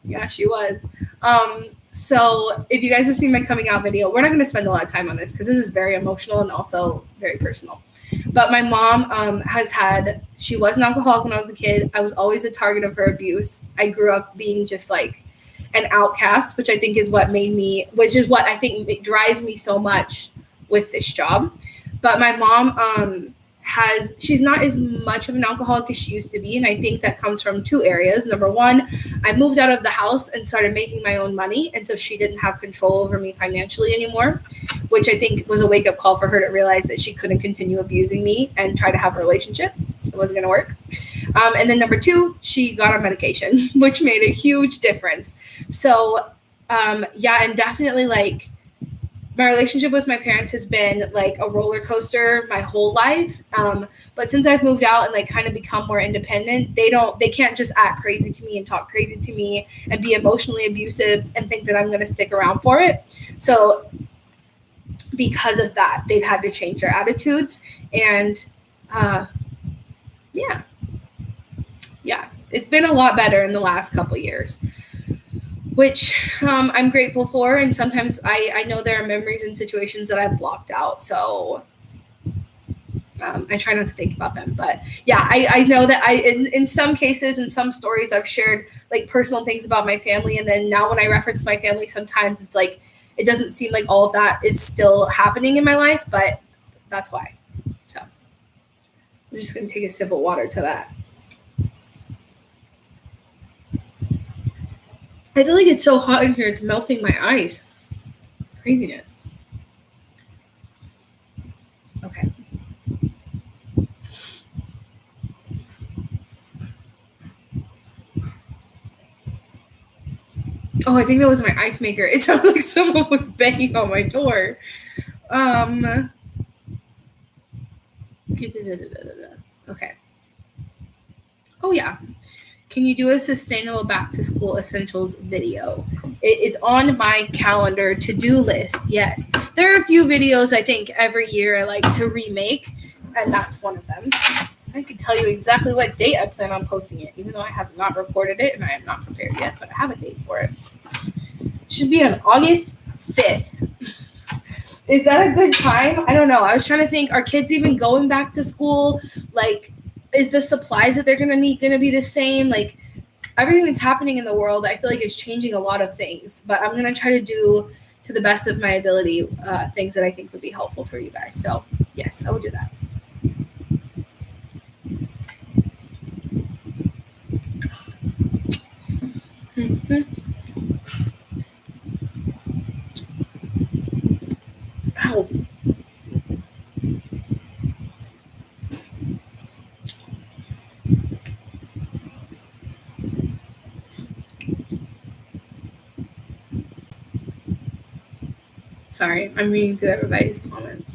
yeah, she was. So if you guys have seen my coming out video, we're not going to spend a lot of time on this because this is very emotional and also very personal. But my mom she was an alcoholic when I was a kid. I was always a target of her abuse. I grew up being just an outcast, which I think is what I think drives me so much with this job. But my mom she's not as much of an alcoholic as she used to be. And I think that comes from two areas. Number one, I moved out of the house and started making my own money. And so she didn't have control over me financially anymore, which I think was a wake-up call for her to realize that she couldn't continue abusing me and try to have a relationship. It wasn't going to work. And then number two, she got on medication, which made a huge difference. So, and definitely my relationship with my parents has been a roller coaster my whole life. But since I've moved out and kind of become more independent, they can't just act crazy to me and talk crazy to me and be emotionally abusive and think that I'm going to stick around for it. So because of that, they've had to change their attitudes and, yeah, it's been a lot better in the last couple years, which I'm grateful for. And sometimes I know there are memories and situations that I've blocked out. So I try not to think about them. But yeah, I know that in some cases, in some stories, I've shared like personal things about my family. And then now when I reference my family, sometimes it's like, it doesn't seem like all of that is still happening in my life, but that's why. So I'm just going to take a sip of water to that. I feel like it's so hot in here. It's melting my eyes. Craziness. Okay. Oh, I think that was my ice maker. It sounded like someone was banging on my door. Okay. Oh, yeah. Can you do a sustainable back to school essentials video? It is on my calendar to-do list. Yes. There are a few videos I think every year I like to remake, and that's one of them. I can tell you exactly what date I plan on posting it, even though I have not recorded it and I am not prepared yet, but I have a date for it. Should be on August 5th. Is that a good time? I don't know. I was trying to think, are kids even going back to school? Like, is the supplies that they're going to need going to be the same? Like, everything that's happening in the world, I feel like is changing a lot of things. But I'm going to try to do, to the best of my ability, things that I think would be helpful for you guys. So, yes, I will do that. Ow. Sorry, I'm reading through everybody's comments.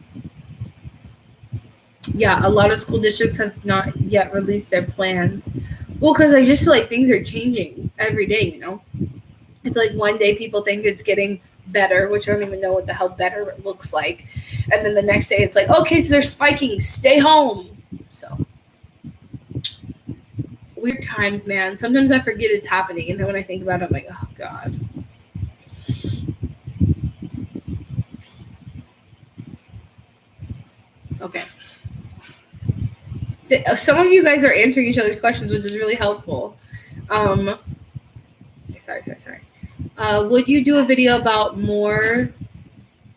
Yeah, a lot of school districts have not yet released their plans. Well, because I just feel like things are changing every day, you know? I feel like one day people think it's getting better, which I don't even know what the hell better looks like. And then the next day it's like, oh, cases are spiking, stay home. So, weird times, man. Sometimes I forget it's happening. And then when I think about it, I'm like, oh, God. Okay. Some of you guys are answering each other's questions, which is really helpful. Sorry. Would you do a video about more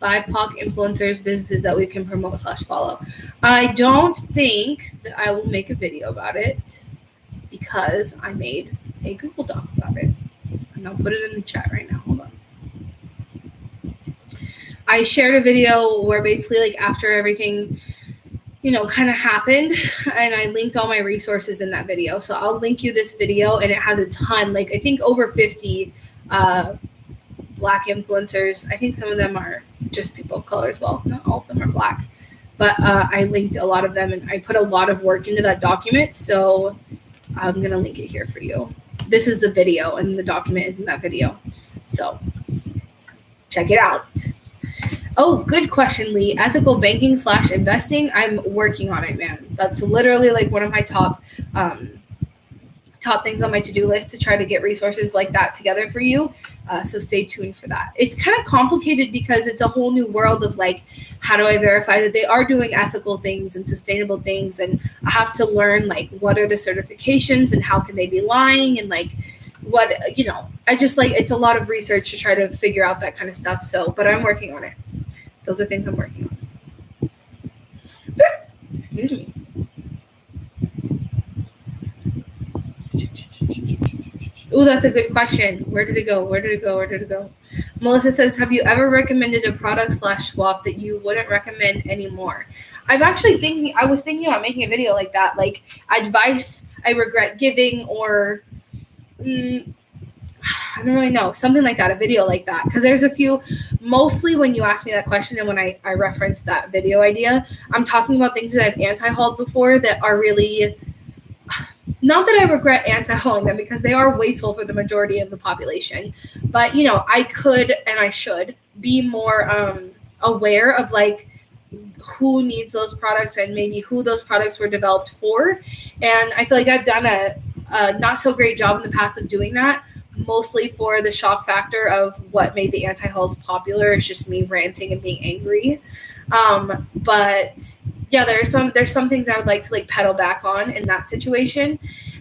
BIPOC influencers, businesses that we can promote / follow? I don't think that I will make a video about it because I made a Google Doc about it. And I'll put it in the chat right now. Hold on. I shared a video where basically like after everything, you know, kind of happened, and I linked all my resources in that video. So I'll link you this video, and it has a ton, like I think over 50 Black influencers. I think some of them are just people of color as well. Not all of them are Black, but I linked a lot of them, and I put a lot of work into that document. So I'm gonna link it here for you. This is the video, and the document is in that video. So check it out. Oh, good question, Lee. Ethical banking / investing. I'm working on it, man. That's literally like one of my top things on my to-do list, to try to get resources like that together for you. So stay tuned for that. It's kind of complicated because it's a whole new world of like, how do I verify that they are doing ethical things and sustainable things? And I have to learn like, what are the certifications and how can they be lying? And like, what, you know, I just like, it's a lot of research to try to figure out that kind of stuff. So, but I'm working on it. Those are things I'm working on. Excuse me. Oh, that's a good question. Where did it go? Melissa says, have you ever recommended a product / swap that you wouldn't recommend anymore? I was thinking about making a video like that, like advice I regret giving, or I don't really know, something like that, a video like that. Because there's a few, mostly when you ask me that question and when I reference that video idea, I'm talking about things that I've anti-hauled before that are really, not that I regret anti-hauling them because they are wasteful for the majority of the population. But, you know, I could and I should be more aware of like who needs those products and maybe who those products were developed for. And I feel like I've done a not so great job in the past of doing that, mostly for the shock factor of what made the anti-hauls popular. It's just me ranting and being angry. But yeah, there's some things I would like to like pedal back on in that situation.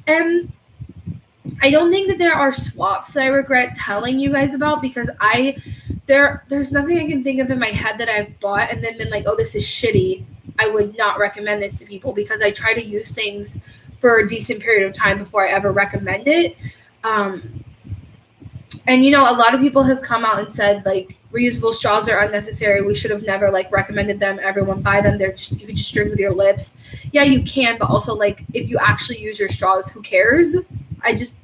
And I don't think that there are swaps that I regret telling you guys about, because there's nothing I can think of in my head that I've bought and then been like, oh, this is shitty. I would not recommend this to people, because I try to use things for a decent period of time before I ever recommend it. And, you know, a lot of people have come out and said, like, reusable straws are unnecessary. We should have never, like, recommended them. Everyone buy them. You can just drink with your lips. Yeah, you can. But also, like, if you actually use your straws, who cares?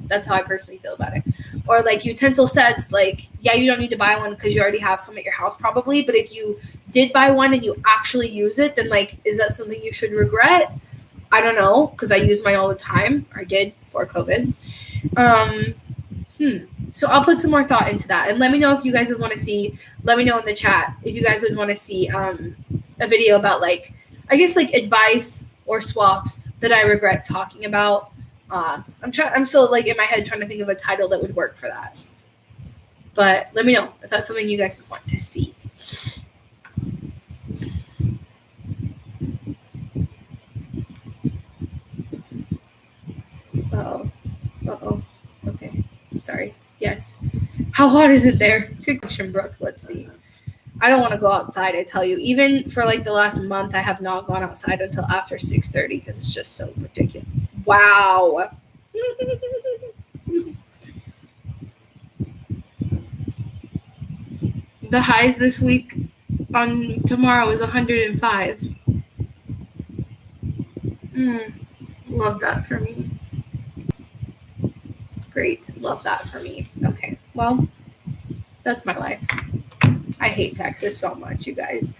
That's how I personally feel about it. Or, like, utensil sets, like, yeah, you don't need to buy one because you already have some at your house probably. But if you did buy one and you actually use it, then, like, is that something you should regret? I don't know, because I use mine all the time. I did before COVID. So I'll put some more thought into that, and let me know if you guys would want to see. Let me know in the chat if you guys would want to see a video about, like, I guess, like, advice or swaps that I regret talking about. I'm still, like, in my head trying to think of a title that would work for that. But let me know if that's something you guys would want to see. Uh-oh. Okay. Sorry. Yes. How hot is it there? Good question, Brooke. Let's see. I don't want to go outside, I tell you. Even for, like, the last month, I have not gone outside until after 6:30 because it's just so ridiculous. Wow. The highs this week on tomorrow is 105. Love that for me. Great. Love that for me. Okay. Well, that's my life. I hate Texas so much, you guys.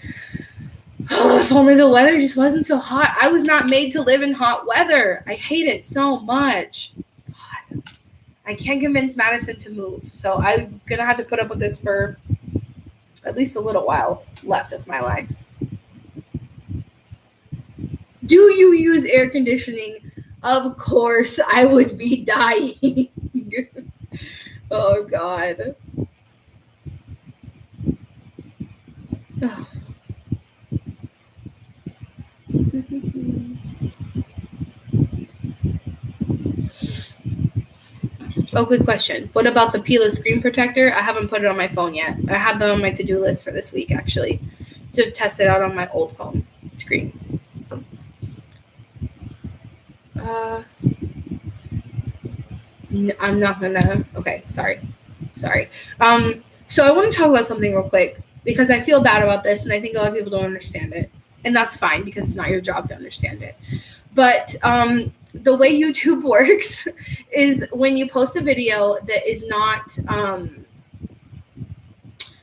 If only the weather just wasn't so hot. I was not made to live in hot weather. I hate it so much. God. I can't convince Madison to move. So I'm going to have to put up with this for at least a little while left of my life. Do you use air conditioning? Of course, I would be dying. Oh, God. Oh, good question. What about the Pila screen protector? I haven't put it on my phone yet. I have them on my to-do list for this week, actually, to test it out on my old phone screen. I'm not gonna. Okay, sorry. So I want to talk about something real quick, because I feel bad about this, and I think a lot of people don't understand it, and that's fine because it's not your job to understand it. But the way YouTube works is when you post a video that is not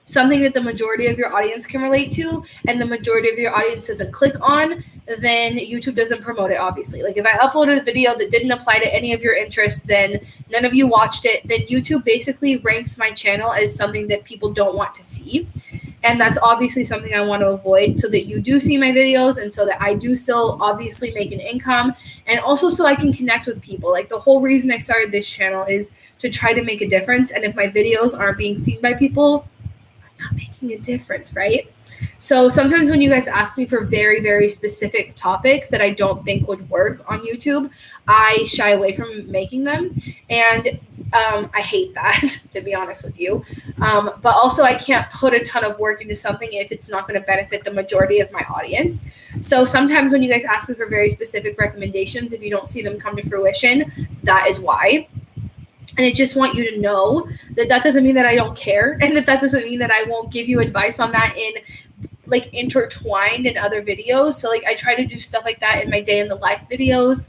something that the majority of your audience can relate to, and the majority of your audience doesn't click on, then YouTube doesn't promote it, obviously. Like, if I uploaded a video that didn't apply to any of your interests, then none of you watched it, then YouTube basically ranks my channel as something that people don't want to see. And that's obviously something I want to avoid, so that you do see my videos, and so that I do still obviously make an income, and also so I can connect with people. Like, the whole reason I started this channel is to try to make a difference. And if my videos aren't being seen by people, I'm not making a difference, right? So sometimes when you guys ask me for very, very specific topics that I don't think would work on YouTube, I shy away from making them. And I hate that, to be honest with you. But also, I can't put a ton of work into something if it's not going to benefit the majority of my audience. So sometimes when you guys ask me for very specific recommendations, if you don't see them come to fruition, that is why. And I just want you to know that that doesn't mean that I don't care, and that doesn't mean that I won't give you advice on that in, like, intertwined in other videos. So, like, I try to do stuff like that in my day in the life videos,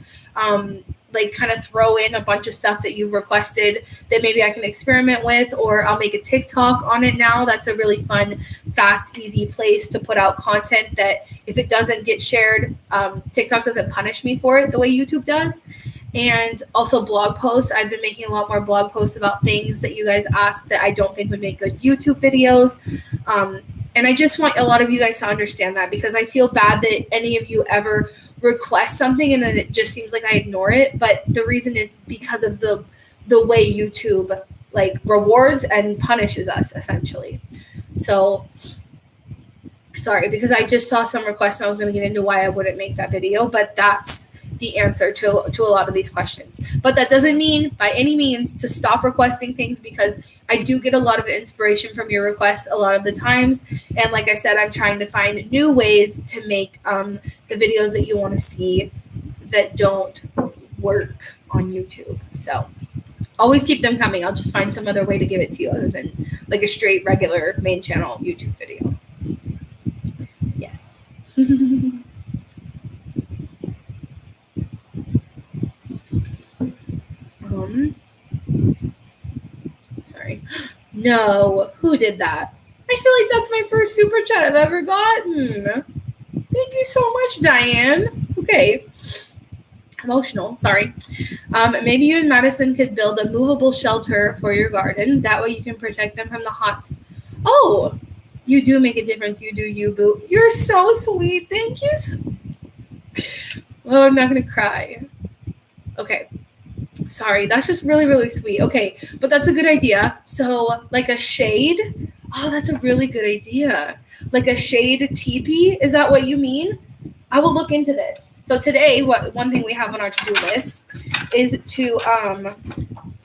like, kind of throw in a bunch of stuff that you've requested that maybe I can experiment with, or I'll make a TikTok on it now. That's a really fun, fast, easy place to put out content that if it doesn't get shared, TikTok doesn't punish me for it the way YouTube does. And also blog posts. I've been making a lot more blog posts about things that you guys ask that I don't think would make good YouTube videos. And I just want a lot of you guys to understand that, because I feel bad that any of you ever request something and then it just seems like I ignore it. But the reason is because of the way YouTube like rewards and punishes us essentially. So sorry, because I just saw some requests and I was going to get into why I wouldn't make that video, but that's the answer to a lot of these questions. But that doesn't mean by any means to stop requesting things, because I do get a lot of inspiration from your requests a lot of the times. And like I said, I'm trying to find new ways to make the videos that you want to see that don't work on YouTube. So always keep them coming. I'll just find some other way to give it to you other than like a straight regular main channel YouTube video. Yes. Sorry. No, who did that? I feel like that's my first super chat I've ever gotten. Thank you so much, Diane. Okay. Emotional, sorry. Maybe you and Madison could build a movable shelter for your garden. That way you can protect them from the hots. Oh, you do make a difference. You do, you, boo. You're so sweet. Thank you. Oh, I'm not going to cry. Okay. Sorry, that's just really, really sweet. Okay, but that's a good idea. So, like a shade? Oh, that's a really good idea. Like a shade teepee? Is that what you mean? I will look into this. So today, one thing we have on our to-do list is to,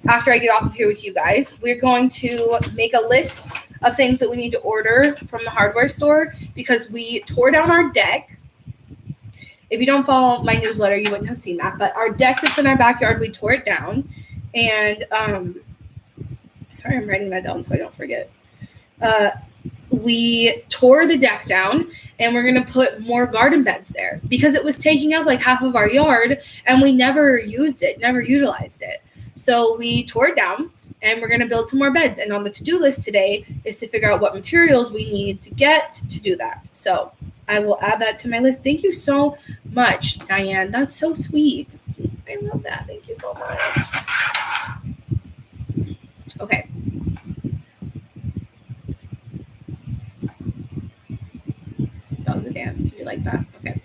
after I get off of here with you guys, we're going to make a list of things that we need to order from the hardware store because we tore down our deck. If you don't follow my newsletter, you wouldn't have seen that. But our deck that's in our backyard, we tore it down. And, sorry, I'm writing that down so I don't forget. We tore the deck down, and we're going to put more garden beds there because it was taking up like half of our yard, and we never used it, never utilized it. So we tore it down, and we're going to build some more beds. And on the to-do list today is to figure out what materials we need to get to do that. So I will add that to my list. Thank you so much, Diane. That's so sweet. I love that. Thank you so much. Okay. That was a dance. Did you like that? Okay.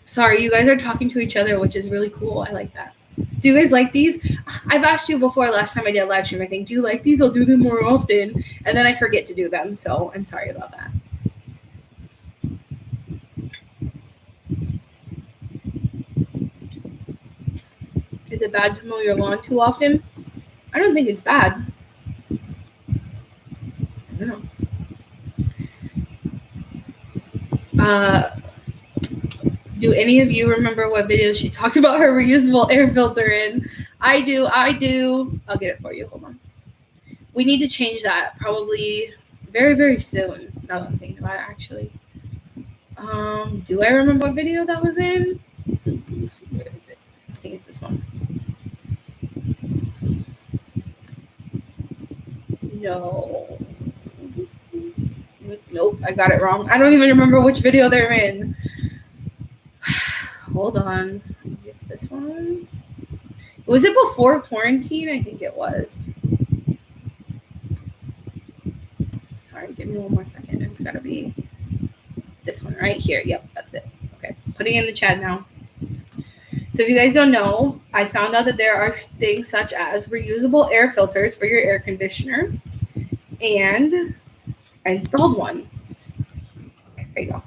Sorry, you guys are talking to each other, which is really cool. I like that. Do you guys like these? I've asked you before last time I did a live stream. I think, do you like these? I'll do them more often. And then I forget to do them. So I'm sorry about that. Is it bad to mow your lawn too often? I don't think it's bad. I don't know. Do any of you remember what video she talked about her reusable air filter in? I do. I'll get it for you. Hold on. We need to change that probably very, very soon. Now that I'm thinking about it, actually. Do I remember what video that was in? I think it's this one. No. Nope, I got it wrong. I don't even remember which video they're in. Hold on. It's this one. Was it before quarantine? I think it was. Sorry, give me one more second. It's got to be this one right here. Yep, that's it. Okay, putting it in the chat now. So if you guys don't know, I found out that there are things such as reusable air filters for your air conditioner. And I installed one. Okay, there you go.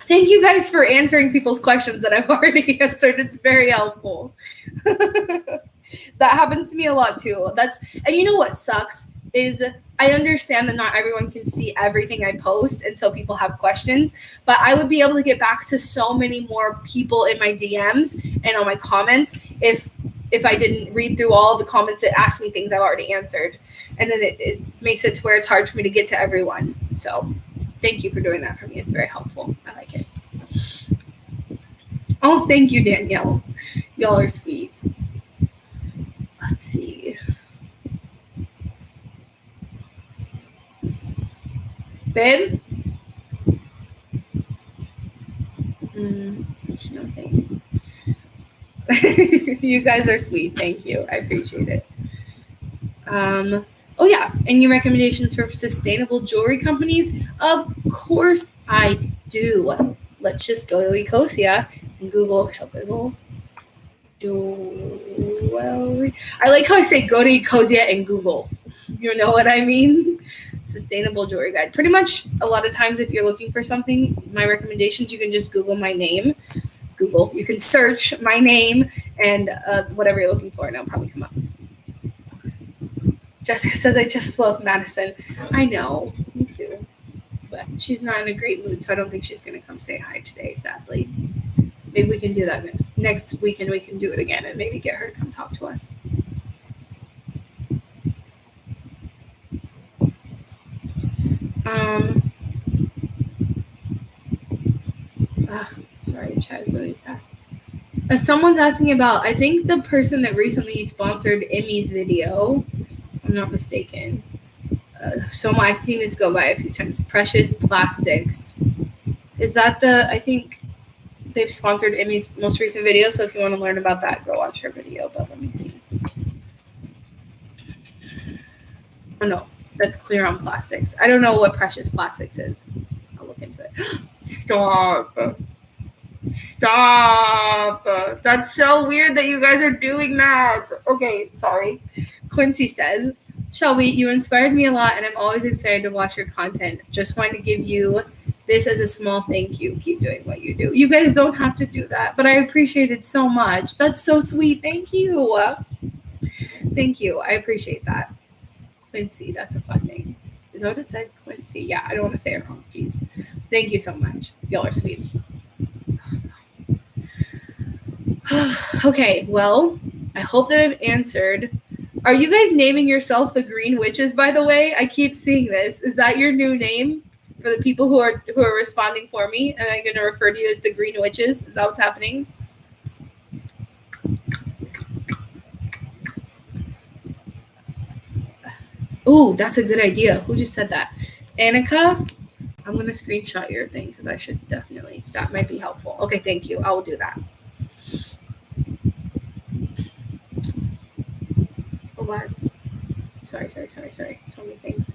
Thank you guys for answering people's questions that I've already answered. It's very helpful. That happens to me a lot too. And you know what sucks is I understand that not everyone can see everything I post, and so people have questions, but I would be able to get back to so many more people in my DMs and on my comments if I didn't read through all the comments that asked me things I've already answered. And then it makes it to where it's hard for me to get to everyone. So thank you for doing that for me. It's very helpful. I like it. Oh, thank you, Danielle. Y'all are sweet. Let's see. Babe? What's she not saying? You guys are sweet. Thank you. I appreciate it. Oh yeah, any recommendations for sustainable jewelry companies? Of course I do. Let's just go to Ecosia and Google Shelbizleee jewelry. I like how I say go to Ecosia and Google. You know what I mean? Sustainable jewelry guide. Pretty much a lot of times if you're looking for something, my recommendations, you can just Google my name. Google. You can search my name and whatever you're looking for, and it'll probably come up. Jessica says, I just love Madison. I know. Me too. But she's not in a great mood, so I don't think she's going to come say hi today, sadly. Maybe we can do that next weekend. We can do it again and maybe get her to come talk to us. Sorry, chat is really fast. Someone's asking about, I think the person that recently sponsored Emmy's video, if I'm not mistaken. So I've seen this go by a few times. Precious Plastics. Is that I think they've sponsored Emmy's most recent video, so if you want to learn about that, go watch her video, but let me see. Oh no, that's Clear on Plastics. I don't know what Precious Plastics is. I'll look into it. Stop. That's so weird that you guys are doing that. Okay, sorry. Quincy says, Shelby, you inspired me a lot, and I'm always excited to watch your content. Just wanted to give you this as a small thank you. Keep doing what you do. You guys don't have to do that, but I appreciate it so much. That's so sweet. Thank you. Thank you. I appreciate that. Quincy, that's a fun name. Is that what it said? Quincy. Yeah, I don't want to say it wrong. Jeez. Thank you so much. Y'all are sweet. Okay, well, I hope that I've answered. Are you guys naming yourself the Green Witches, by the way? I keep seeing this. Is that your new name for the people who are responding for me? And I'm going to refer to you as the Green Witches. Is that what's happening? Ooh, that's a good idea. Who just said that? Annika? I'm going to screenshot your thing because I should definitely. That might be helpful. Okay, thank you. I will do that. Oh, what? Sorry. So many things.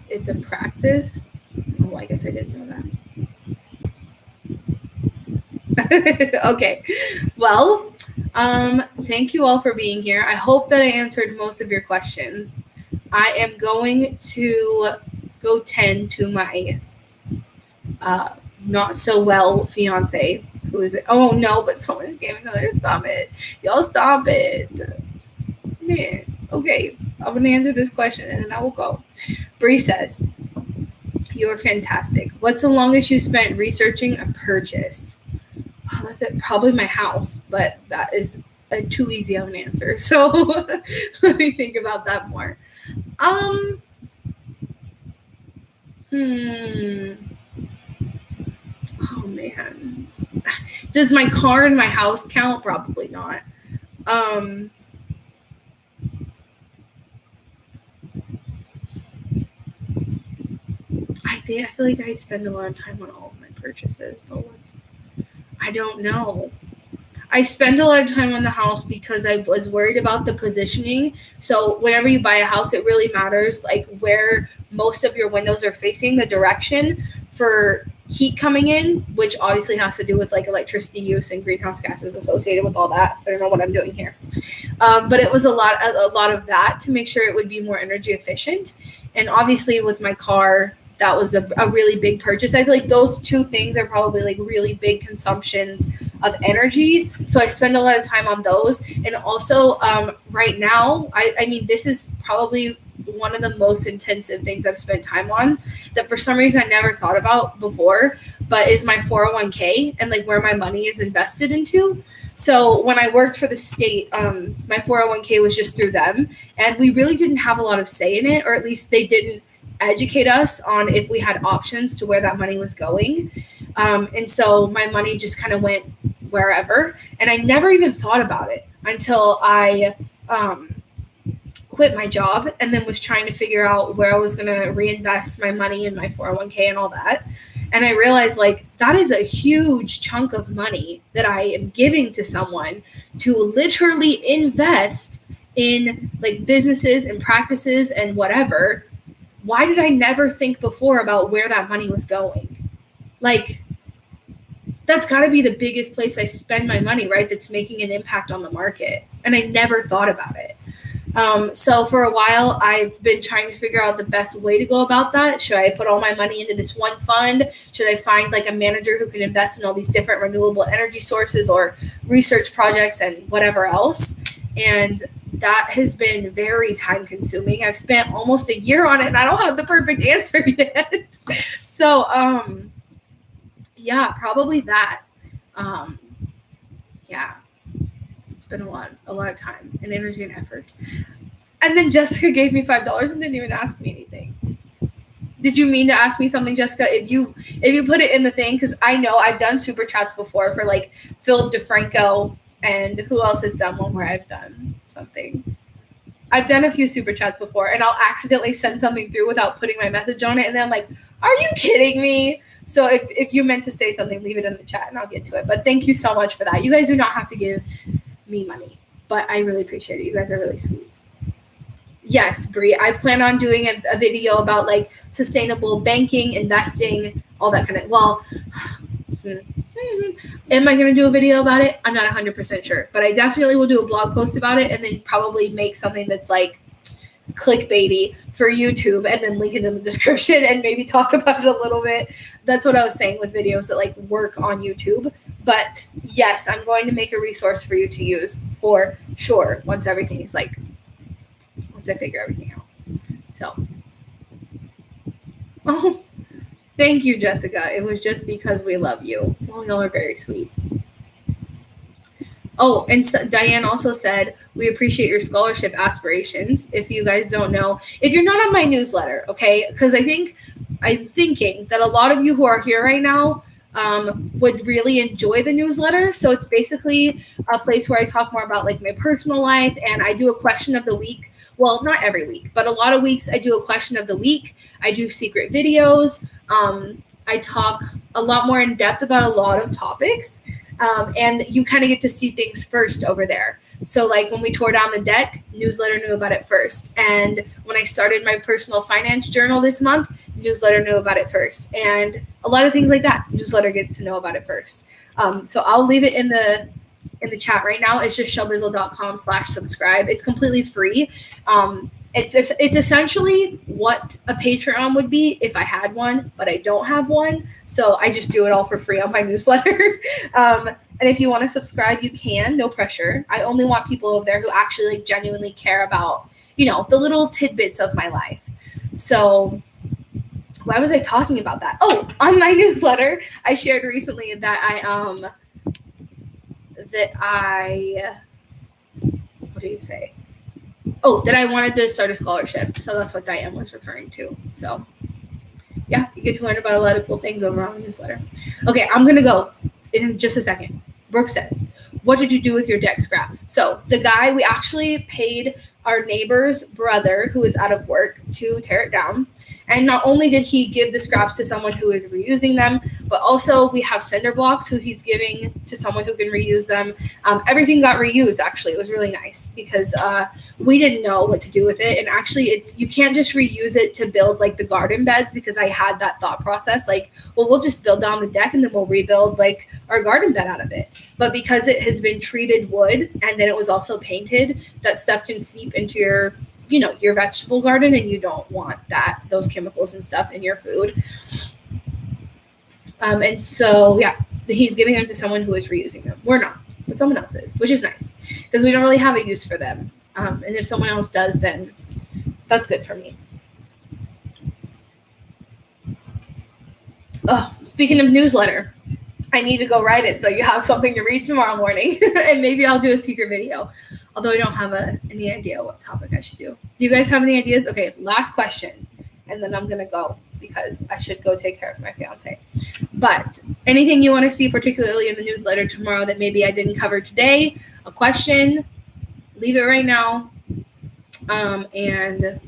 It's a practice. Oh, I guess I didn't know that. Okay. Well, thank you all for being here. I hope that I answered most of your questions. I am going to go tend to my not so well fiance who is oh no, but someone just gave me another stop it. Y'all stop it. Yeah. Okay. I'm gonna answer this question and then I will go. Bree says, you're fantastic. What's the longest you spent researching a purchase? Oh, that's it. Probably my house, but that is too easy of an answer. So let me think about that more. Oh man. Does my car and my house count? Probably not. I feel like I spend a lot of time on all of my purchases, but I don't know. I spend a lot of time on the house because I was worried about the positioning. So whenever you buy a house, it really matters like where most of your windows are facing, the direction for heat coming in, which obviously has to do with like electricity use and greenhouse gases associated with all that. I don't know what I'm doing here. But it was a lot of that to make sure it would be more energy efficient. And obviously with my car, that was a really big purchase. I feel like those two things are probably like really big consumptions of energy. So I spend a lot of time on those. And also right now, I mean, this is probably one of the most intensive things I've spent time on that for some reason I never thought about before, but is my 401k and like where my money is invested into. So when I worked for the state, my 401k was just through them. And we really didn't have a lot of say in it, or at least they didn't educate us on if we had options to where that money was going. And so my money just kind of went wherever. And I never even thought about it until I quit my job and then was trying to figure out where I was going to reinvest my money in my 401k and all that. And I realized like that is a huge chunk of money that I am giving to someone to literally invest in like businesses and practices and whatever, why did I never think before about where that money was going? Like, that's got to be the biggest place I spend my money, right? That's making an impact on the market. And I never thought about it. So for a while, I've been trying to figure out the best way to go about that. Should I put all my money into this one fund? Should I find like a manager who can invest in all these different renewable energy sources or research projects and whatever else? And that has been very time consuming. I've spent almost a year on it and I don't have the perfect answer yet. So, yeah, probably that. Yeah. Been a lot of time and energy and effort. And then Jessica gave me $5 and didn't even ask me anything. Did you mean to ask me something, Jessica? If you put it in the thing, because I know I've done super chats before for like Philip DeFranco, and who else has done one where I've done something? I've done a few super chats before, and I'll accidentally send something through without putting my message on it, and then I'm like, are you kidding me? So if you meant to say something, leave it in the chat and I'll get to it. But thank you so much for that. You guys do not have to give me money, but I really appreciate it. You guys are really sweet. Yes, Bree, I plan on doing a video about like sustainable banking, investing, all that kind of, well, am I going to do a video about it? I'm not 100% sure, but I definitely will do a blog post about it and then probably make something that's like clickbaity for YouTube and then link it in the description and maybe talk about it a little bit. That's what I was saying with videos that like work on YouTube. But yes, I'm going to make a resource for you to use for sure once I figure everything out. So, oh, thank you, Jessica. It was just because we love you. Well, y'all are very sweet. Oh, and so Diane also said, we appreciate your scholarship aspirations. If you guys don't know, if you're not on my newsletter, okay, because I'm thinking that a lot of you who are here right now would really enjoy the newsletter. So it's basically a place where I talk more about like my personal life, and I do a question of the week. Well, not every week, but a lot of weeks I do a question of the week. I do secret videos. I talk a lot more in depth about a lot of topics. And you kind of get to see things first over there. So like when we tore down the deck, newsletter knew about it first. And when I started my personal finance journal this month, newsletter knew about it first. And a lot of things like that, newsletter gets to know about it first. So I'll leave it in the chat right now. It's just shelbizleee.com/subscribe. It's completely free. It's essentially what a Patreon would be if I had one, but I don't have one. So I just do it all for free on my newsletter. And if you want to subscribe, you can, no pressure. I only want people over there who actually like genuinely care about, the little tidbits of my life. So why was I talking about that? Oh, on my newsletter, I shared recently that what do you say? Oh, that I wanted to start a scholarship. So that's what Diane was referring to. So yeah, you get to learn about a lot of cool things over on the newsletter. Okay, I'm going to go in just a second. Brooke says, what did you do with your deck scraps? So the guy, we actually paid our neighbor's brother who is out of work to tear it down. And not only did he give the scraps to someone who is reusing them, but also we have cinder blocks who he's giving to someone who can reuse them. Everything got reused, actually. It was really nice because we didn't know what to do with it. And actually, you can't just reuse it to build like the garden beds, because I had that thought process like, well, we'll just build down the deck and then we'll rebuild like our garden bed out of it. But because it has been treated wood and then it was also painted, that stuff can seep into your vegetable garden, and you don't want those chemicals and stuff in your food. And so, yeah, he's giving them to someone who is reusing them. We're not, but someone else is, which is nice because we don't really have a use for them. And if someone else does, then that's good for me. Oh, speaking of newsletter, I need to go write it so you have something to read tomorrow morning, and maybe I'll do a secret video. Although I don't have any idea what topic I should do. Do you guys have any ideas? Okay, last question, and then I'm going to go because I should go take care of my fiance. But anything you want to see particularly in the newsletter tomorrow that maybe I didn't cover today, a question, leave it right now, and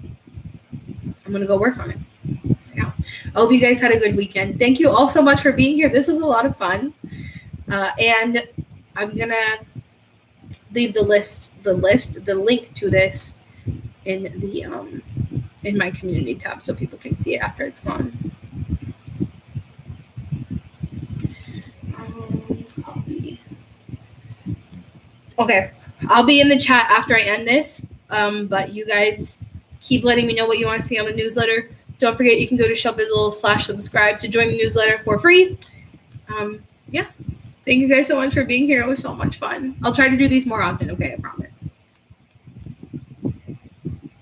I'm going to go work on it. Yeah. I hope you guys had a good weekend. Thank you all so much for being here. This was a lot of fun, and I'm going to leave the link to this in the in my community tab so people can see it after it's gone. Copy. Okay, I'll be in the chat after I end this, but you guys keep letting me know what you want to see on the newsletter. Don't forget, you can go to Shelbizleee/subscribe to join the newsletter for free. Yeah, thank you guys so much for being here. It was so much fun. I'll try to do these more often, okay, I promise.